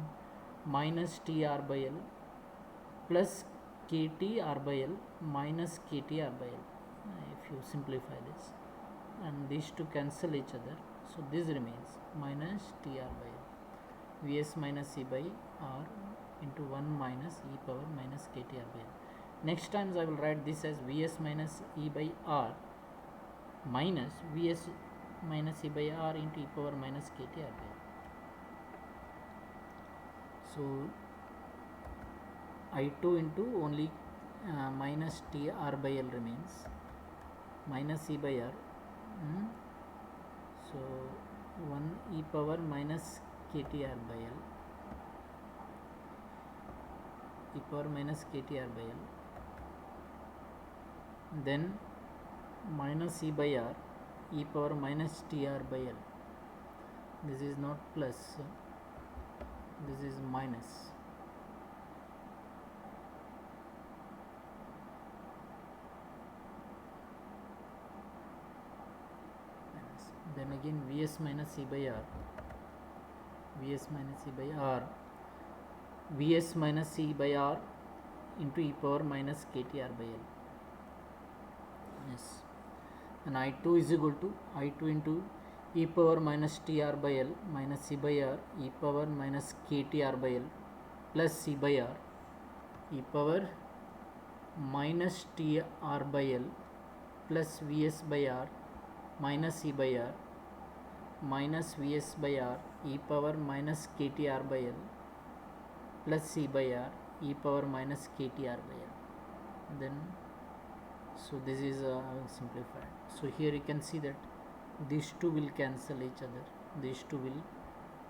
minus tr by l plus kt r by l minus kt r by l. If you simplify this, and these two cancel each other, so this remains minus tr by l, vs minus e by r into 1 minus e power minus kt r by l. Next times I will write this as vs minus e by r minus vs minus e by r into e power minus kt r by l. So I2 into only minus t r by l remains minus e by r, so 1 e power minus kt r by l, e power minus kt r by l, then minus e by r e power minus t r by l. This is not plus, this is minus. Then again vs minus e by r, vs minus e by r, vs minus e by r into e power minus kt r by l. Yes, and I2 is equal to I2 into e power minus t r by l minus e by r e power minus kt r by l plus c by r e power minus t r by l plus vs by r minus e by r minus vs by r e power minus kt r by l plus c by r e power minus kt r by l. Then so this is simplified. So here you can see that these two will cancel each other, these two will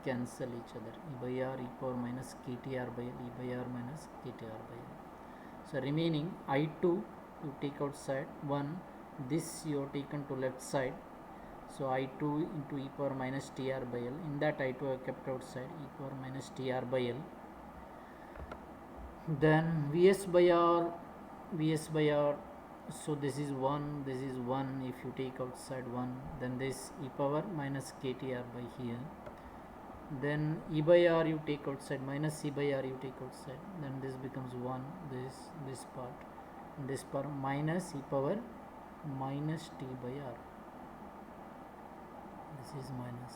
cancel each other, e by r e power minus kt r by l, e by r minus kt r by l. So remaining I2 you take outside 1, this you have taken to left side, so I2 into e power minus tr by l, in that I2 I kept outside e power minus tr by l. Then vs by r, vs by r, so this is 1, this is 1, if you take outside 1, then this e power minus ktr by here, then e by r you take outside, minus e by r you take outside, then this becomes 1, this part minus e power minus t by r, this is minus,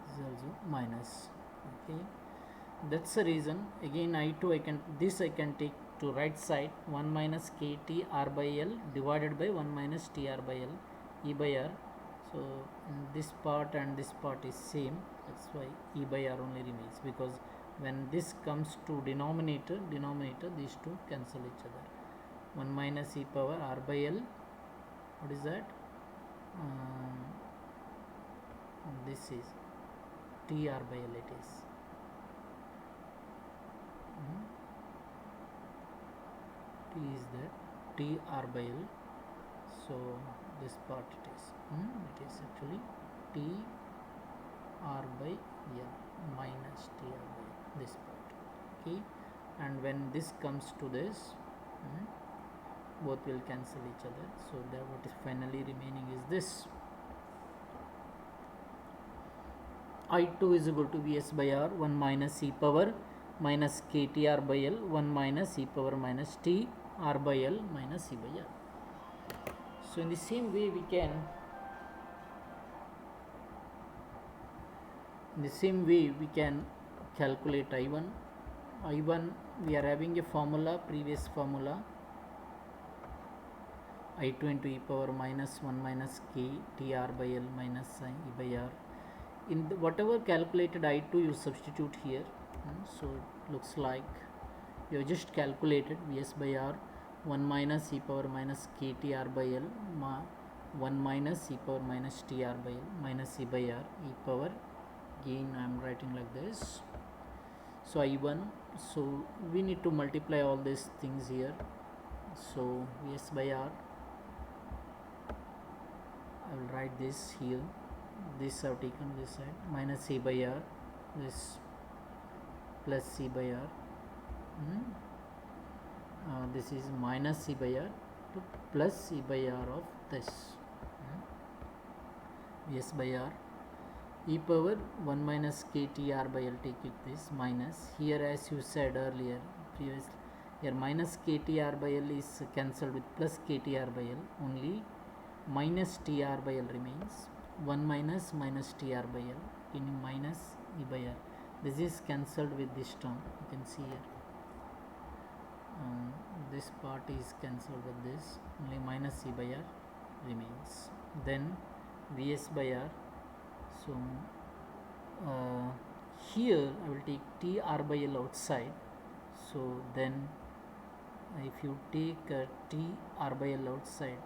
this is also minus. Okay, that's the reason again I2 I can take to right side, 1 minus kt r by l divided by 1 minus t r by l e by r. So this part and this part is same, that's why e by r only remains, because when this comes to denominator, these two cancel each other. 1 minus e power r by l, what is that? This is t r by l, it is. T is there, t r by l, so this part it is actually t r by l minus t r by l, this part. Okay, and when this comes to this, both will cancel each other, so that what is finally remaining is this. I2 is equal to vs by r, 1 minus e power minus kt r by l, 1 minus e power minus t r by l minus e by r. So in the same way we can, calculate I1. We are having a formula, previous formula, I2 into e power minus 1 minus k t r by l minus e by r. In whatever calculated I2 you substitute here, so it looks like you have just calculated vs by r 1 minus e power minus kt r by l 1 minus e power minus tr by l minus e by r e power, again I am writing like this. So I1, so we need to multiply all these things here. So Vs by r, I will write this here, this I have taken this side, minus c by r, this plus c by r, this is minus c by r to plus c by r of this, Vs by r e power 1 minus ktr by l, take it this minus, here as you said earlier previously, here minus ktr by l is cancelled with plus ktr by l, only minus tr by l remains, 1 minus minus tr by l in minus e by r, this is cancelled with this term, you can see here, this part is cancelled with this, only minus e by r remains. Then Vs by r, so here I will take tr by l outside, so then if you take tr by l outside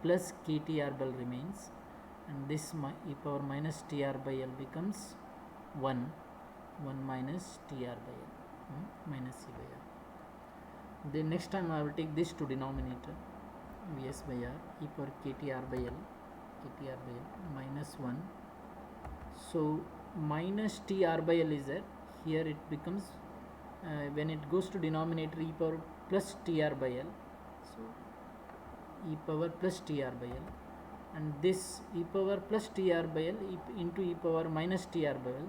plus ktr by l remains, and this e power minus tr by l becomes 1 minus tr by l, minus e by r. Then next time I will take this to denominator, Vs by r e power ktr by l minus 1, so minus tr by l is there, here it becomes when it goes to denominator e power plus tr by l, so e power plus tr by l, and this e power plus tr by l into e power minus tr by l,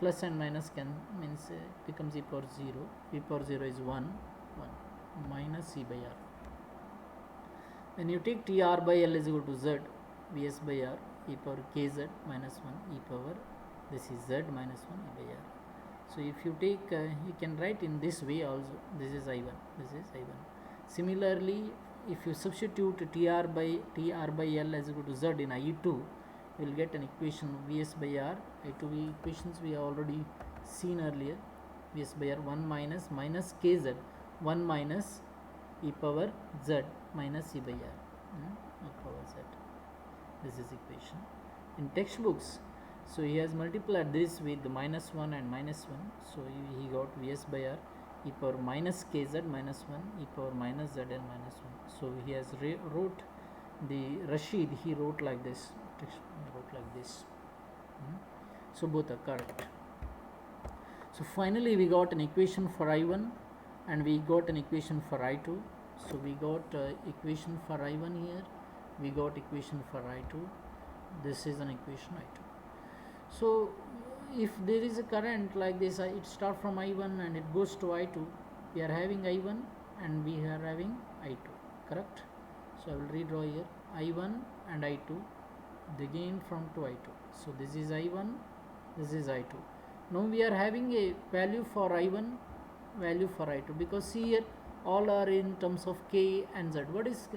plus and minus can means becomes e power 0, e power 0 is 1 minus e by r. When you take tr by l is equal to z, Vs by r e power kz minus 1 e power, this is z minus 1 e by r. So if you take, you can write in this way also, this is I1, this is I1. Similarly, if you substitute tr by l as equal to z in I2, you will get an equation Vs by r, I2 equations we have already seen earlier, Vs by r 1 minus minus kz 1 minus e power z minus e by r, e power z. This is equation in textbooks. So he has multiplied this with the minus 1 and minus 1, so he got Vs by r e power minus kz minus 1 e power minus zl minus 1. So he has wrote the Rashid, he wrote like this, so both are correct. So finally we got an equation for I1 and we got an equation for I2. So we got equation for I1 here, we got equation for I2, this is an equation I2. So if there is a current like this, it starts from I1 and it goes to I2, we are having I1 and we are having I2, correct? So I will redraw here I1 and I2, they gain from to I2. So this is I1, this is I2. Now we are having a value for I1, value for I2, because here all are in terms of K and Z. What is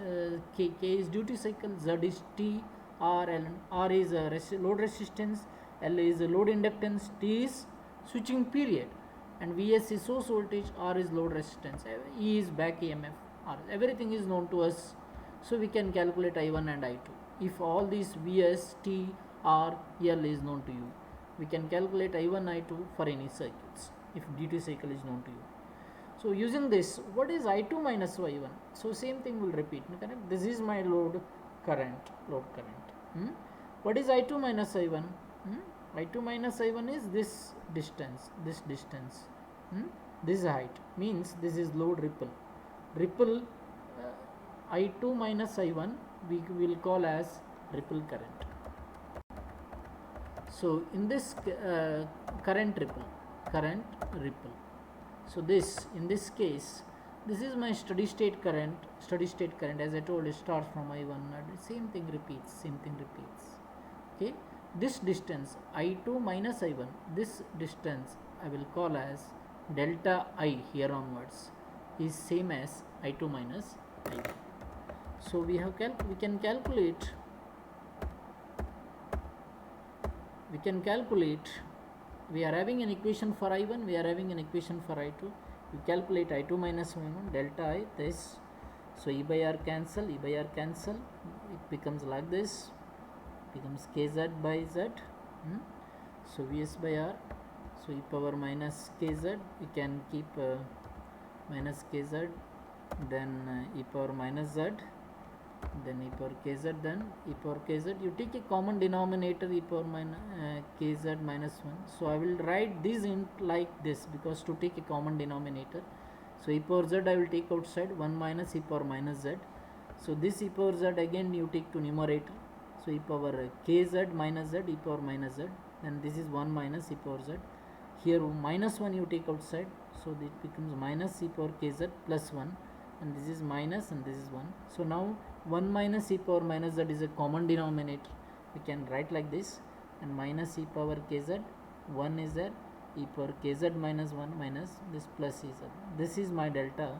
K? K is duty cycle, Z is T, R, L. R is load resistance, L is load inductance, T is switching period, and Vs is source voltage, R is load resistance, E is back EMF, R. Everything is known to us, so we can calculate I1 and I2. If all these Vs, T, R, L is known to you, we can calculate I1, I2 for any circuits if duty cycle is known to you. So using this, what is I2 minus I1? So same thing will repeat, correct? This is my load current. What is I2 minus I1? I2 minus I1 is this distance, this height, means this is load ripple. I2 minus I1 we will call as ripple current. So in this current ripple, so this, in this case, this is my steady state current, as I told, it starts from I1, same thing repeats, okay. This distance I2 minus I1, this distance I will call as delta I here onwards, is same as I2 minus I1. So we can calculate we are having an equation for I1, we are having an equation for I2. We calculate I2 minus I1, delta I, this, So e by r cancel, e by r cancel, it becomes like this, becomes kz by z. So vs by r, so e power minus kz, we can keep minus kz, then e power minus z, then e power kz, then e power kz. You take a common denominator, e power kz minus 1. So I will write this in like this, because to take a common denominator, so e power z I will take outside, 1 minus e power minus z. So this e power z again you take to numerator, so e power kz minus z, e power minus z, then this is 1 minus e power z. Here minus 1 you take outside, so it becomes minus e power kz plus 1, and this is minus and this is 1. So now 1 minus e power minus z is a common denominator, we can write like this, and minus e power kz, 1 is there, e power kz minus 1 minus this plus is there. This is my delta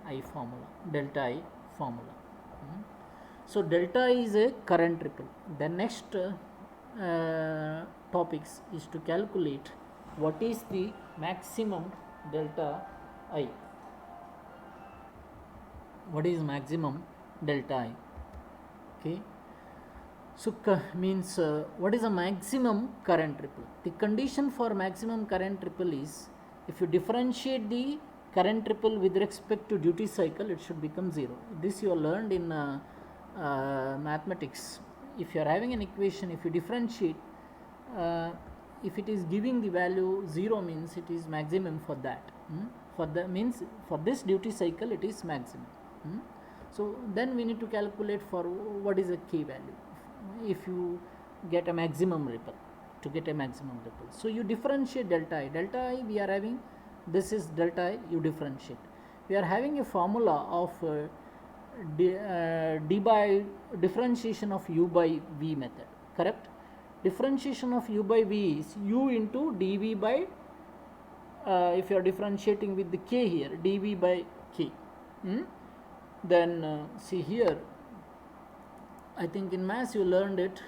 I formula, delta I formula. So delta I is a current ripple. The next topics is to calculate what is the maximum delta I. What is maximum delta I? Okay. So means what is a maximum current ripple? The condition for maximum current ripple is, if you differentiate the current ripple with respect to duty cycle, it should become 0. This you learned in mathematics. If you are having an equation, if you differentiate, if it is giving the value 0, means it is maximum for that. For the means for this duty cycle it is maximum. So then we need to calculate for what is a k value if you get a maximum ripple, to get a maximum ripple. So you differentiate delta I. Delta I we are having, this is delta I, you differentiate. We are having a formula of d by differentiation of u by v method, correct? Differentiation of u by v is u into dv by, if you are differentiating with the k here, dv by k. Then see here, I think in maths you learned it.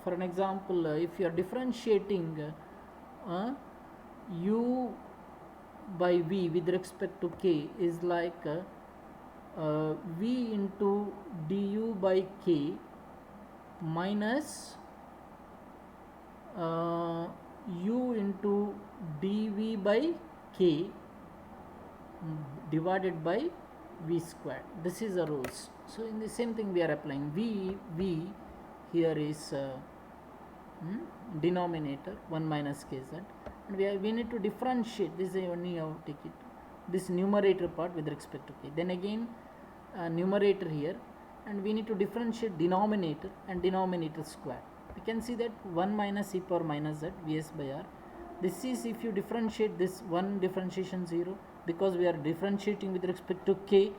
For an example, if you are differentiating u by v with respect to k is like v into du by k minus u into dv by k divided by v squared. This is the rules. So in the same thing we are applying. V here is denominator 1 minus kz, and we need to differentiate this. Only you take it, this numerator part with respect to k. Then again numerator here, and we need to differentiate denominator and denominator square. We can see that 1 minus e power minus z vs by r. This is, if you differentiate this, 1 differentiation 0, because we are differentiating with respect to k,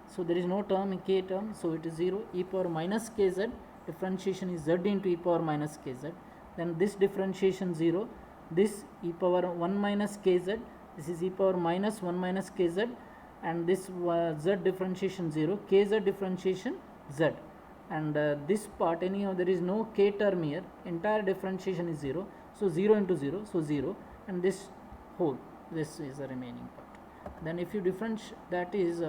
so there is no term in k term, so it is 0. E power minus kz, differentiation is z into e power minus kz, then this differentiation 0, this e power 1 minus kz, this is e power minus 1 minus kz, and this z differentiation 0, kz differentiation z, and this part anyhow there is no k term here, entire differentiation is 0, so 0 into 0, so 0, and this whole, this is the remaining part. Then if you differentiate, that is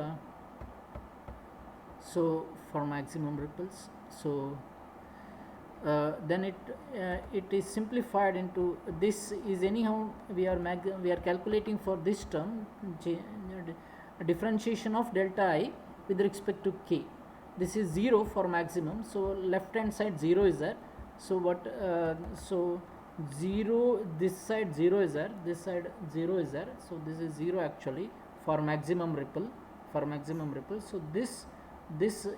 so for maximum ripples, so then it is simplified into, this is anyhow we are calculating for this term differentiation of delta I with respect to k. This is 0 for maximum, so left hand side 0 is there, so what so 0, this side 0 is there, this side 0 is there, so this is 0 actually for maximum ripple, so this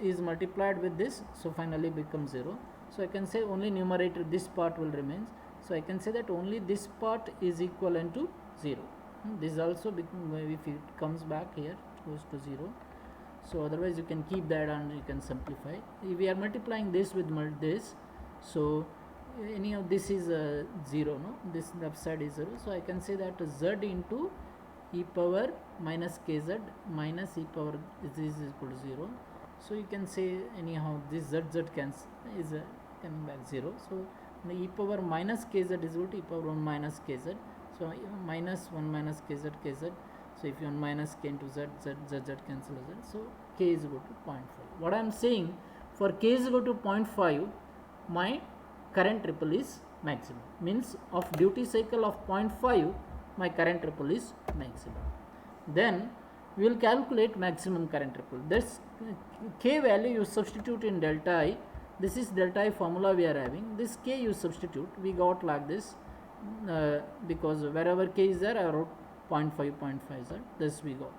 is multiplied with this, so finally becomes 0. So I can say only numerator, this part will remain, so I can say that only this part is equivalent to 0. This also if it comes back here, it goes to 0. So otherwise you can keep that and you can simplify. If we are multiplying this with this, so anyhow this is 0, no, this left side is 0, so I can say that z into e power minus kz minus e power is equal to 0. So you can say anyhow this z is coming back 0, so the e power minus kz is equal to e power 1 minus kz, so minus 1 minus kz, so So if you 1 minus k into z, z cancel z. So k is equal to 0.5. What I am saying, for k is equal to 0.5, my current ripple is maximum. Means of duty cycle of 0.5, my current ripple is maximum. Then we will calculate maximum current ripple. This k value you substitute in delta I. This is delta I formula we are having. This k you substitute. We got like this because wherever k is there, I wrote 0.5 z. This we got.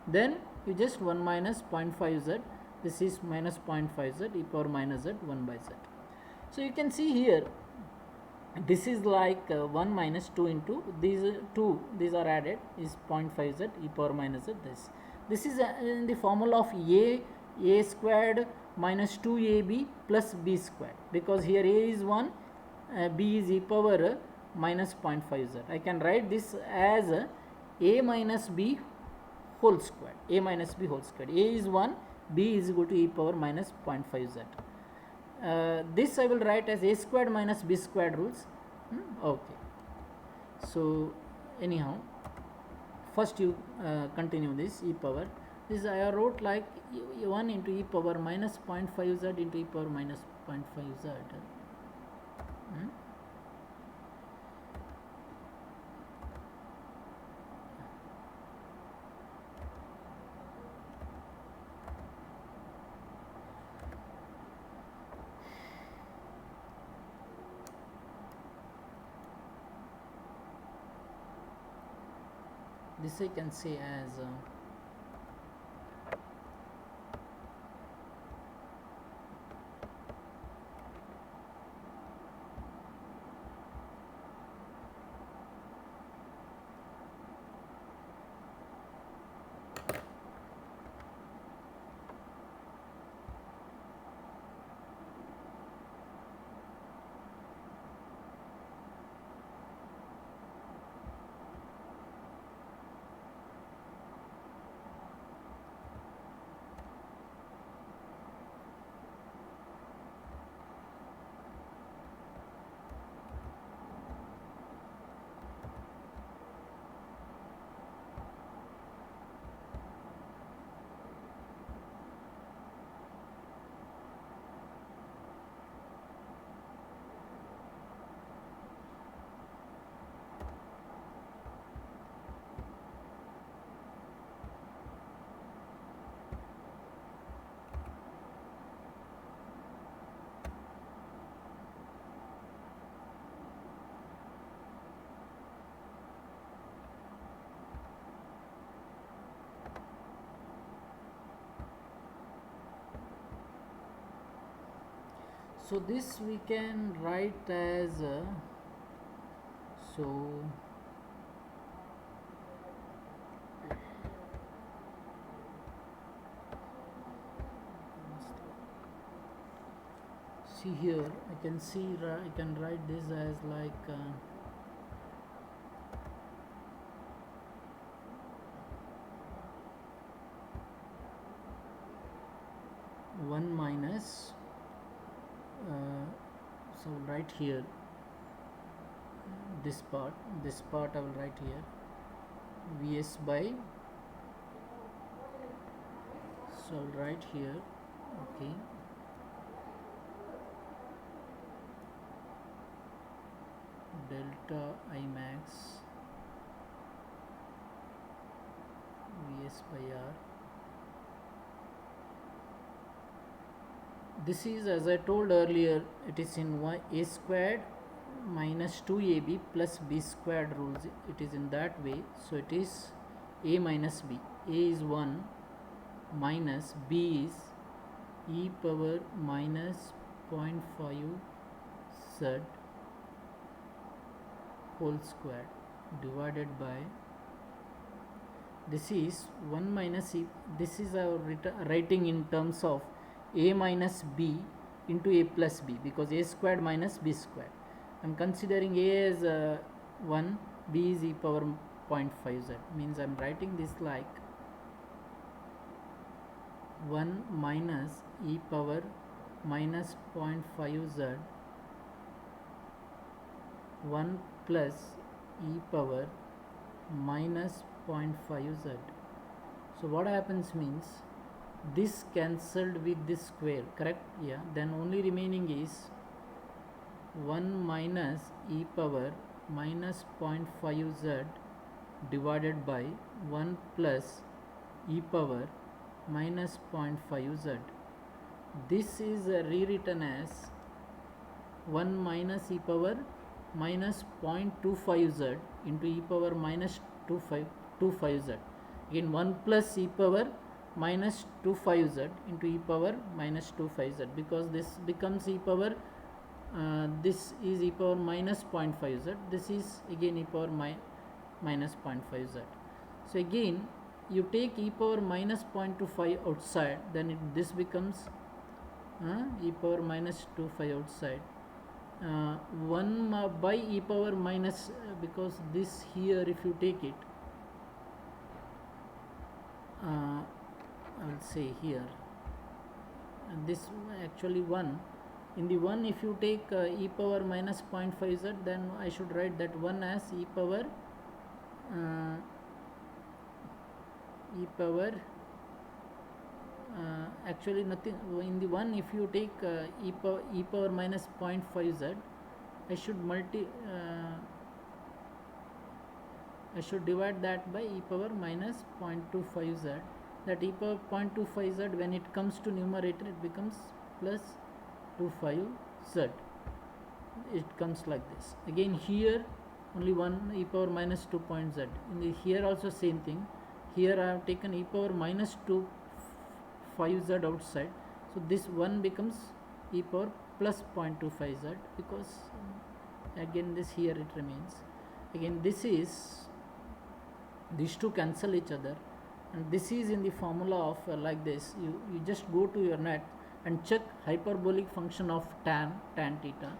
Then you just 1 minus 0.5 z. This is minus 0.5 z e power minus z 1 by z. So you can see here, this is like 1 minus 2 into these these are added is 0.5 z e power minus z. This is in the formula of a squared minus 2ab plus b squared, because here a is 1, b is e power minus 0.5 z. I can write this as a minus b whole squared. A minus b whole squared. A is 1, b is equal to e power minus 0.5 z. This I will write as a squared minus b squared rules. Okay. So anyhow, first you continue this e power. This I wrote like 1 into e power minus 0.5 z into e power minus 0.5 z. This I can say as so this we can write as so see here I can write this as like 1 minus so right here this part I will write here Vs by, so I'll write here, okay, delta I max Vs by R. This is, as I told earlier, it is in a squared minus 2ab plus b squared rules. It is in that way. So it is a minus b. A is 1 minus b is e power minus 0.5 z whole squared divided by, this is 1 minus e. This is our writing in terms of a minus b into a plus b, because a squared minus b squared. I am considering a as 1, b is e power 0.5 z, means I am writing this like 1 minus e power minus 0.5 z 1 plus e power minus 0.5z. So what happens means this cancelled with this square, correct? Yeah, then only remaining is 1 minus e power minus 0.5z divided by 1 plus e power minus 0.5z. This is rewritten as 1 minus e power minus 0.25z into e power minus 25z. Again 1 plus e power minus 25z into e power minus 25z, because this becomes e power this is e power minus 0.5z, this is again e power minus 0.5z. So again you take e power minus 0.25 outside, then this becomes e power minus 25 outside, 1 by e power minus, because this here if you take it, I will say here, this actually 1, in the 1 if you take e power minus 0.5z, then I should write that 1 as e power actually nothing. In the 1 if you take e power minus 0.5z, I should divide that by e power minus 0.25z. That e power 0.25z, when it comes to numerator, it becomes plus 25z. It comes like this. Again here only 1 e power minus 2.z. In the here also same thing. Here I have taken e power minus 2.5z outside. So this 1 becomes e power plus 0.25z, because again this here it remains. Again this is, these two cancel each other, and this is in the formula of like this. You just go to your net and check hyperbolic function of tan theta.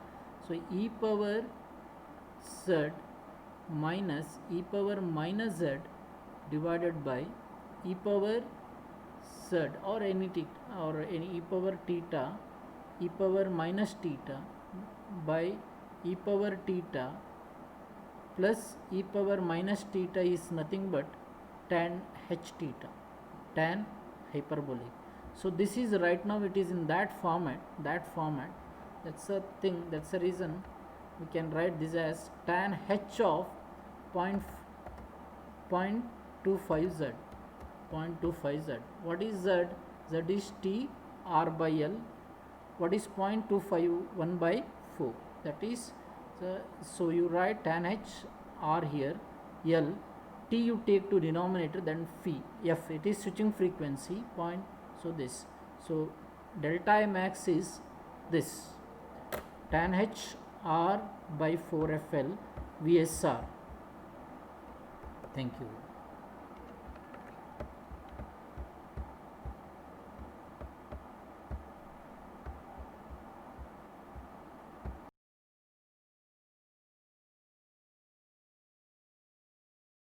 So e power z minus e power minus z divided by e power z or any e power theta, e power minus theta by e power theta plus e power minus theta is nothing but tan h theta, tan hyperbolic. So this is right now it is in that format. That's a thing, that's a reason we can write this as tan h of 0.25z. What is z? Z is t r by l. What is 0.25? 1 by 4. That is, so you write tan h r here, l, t you take to denominator, then phi, f, it is switching frequency point. So this, so delta max is this, tan h r by 4 fl VSR. Thank you.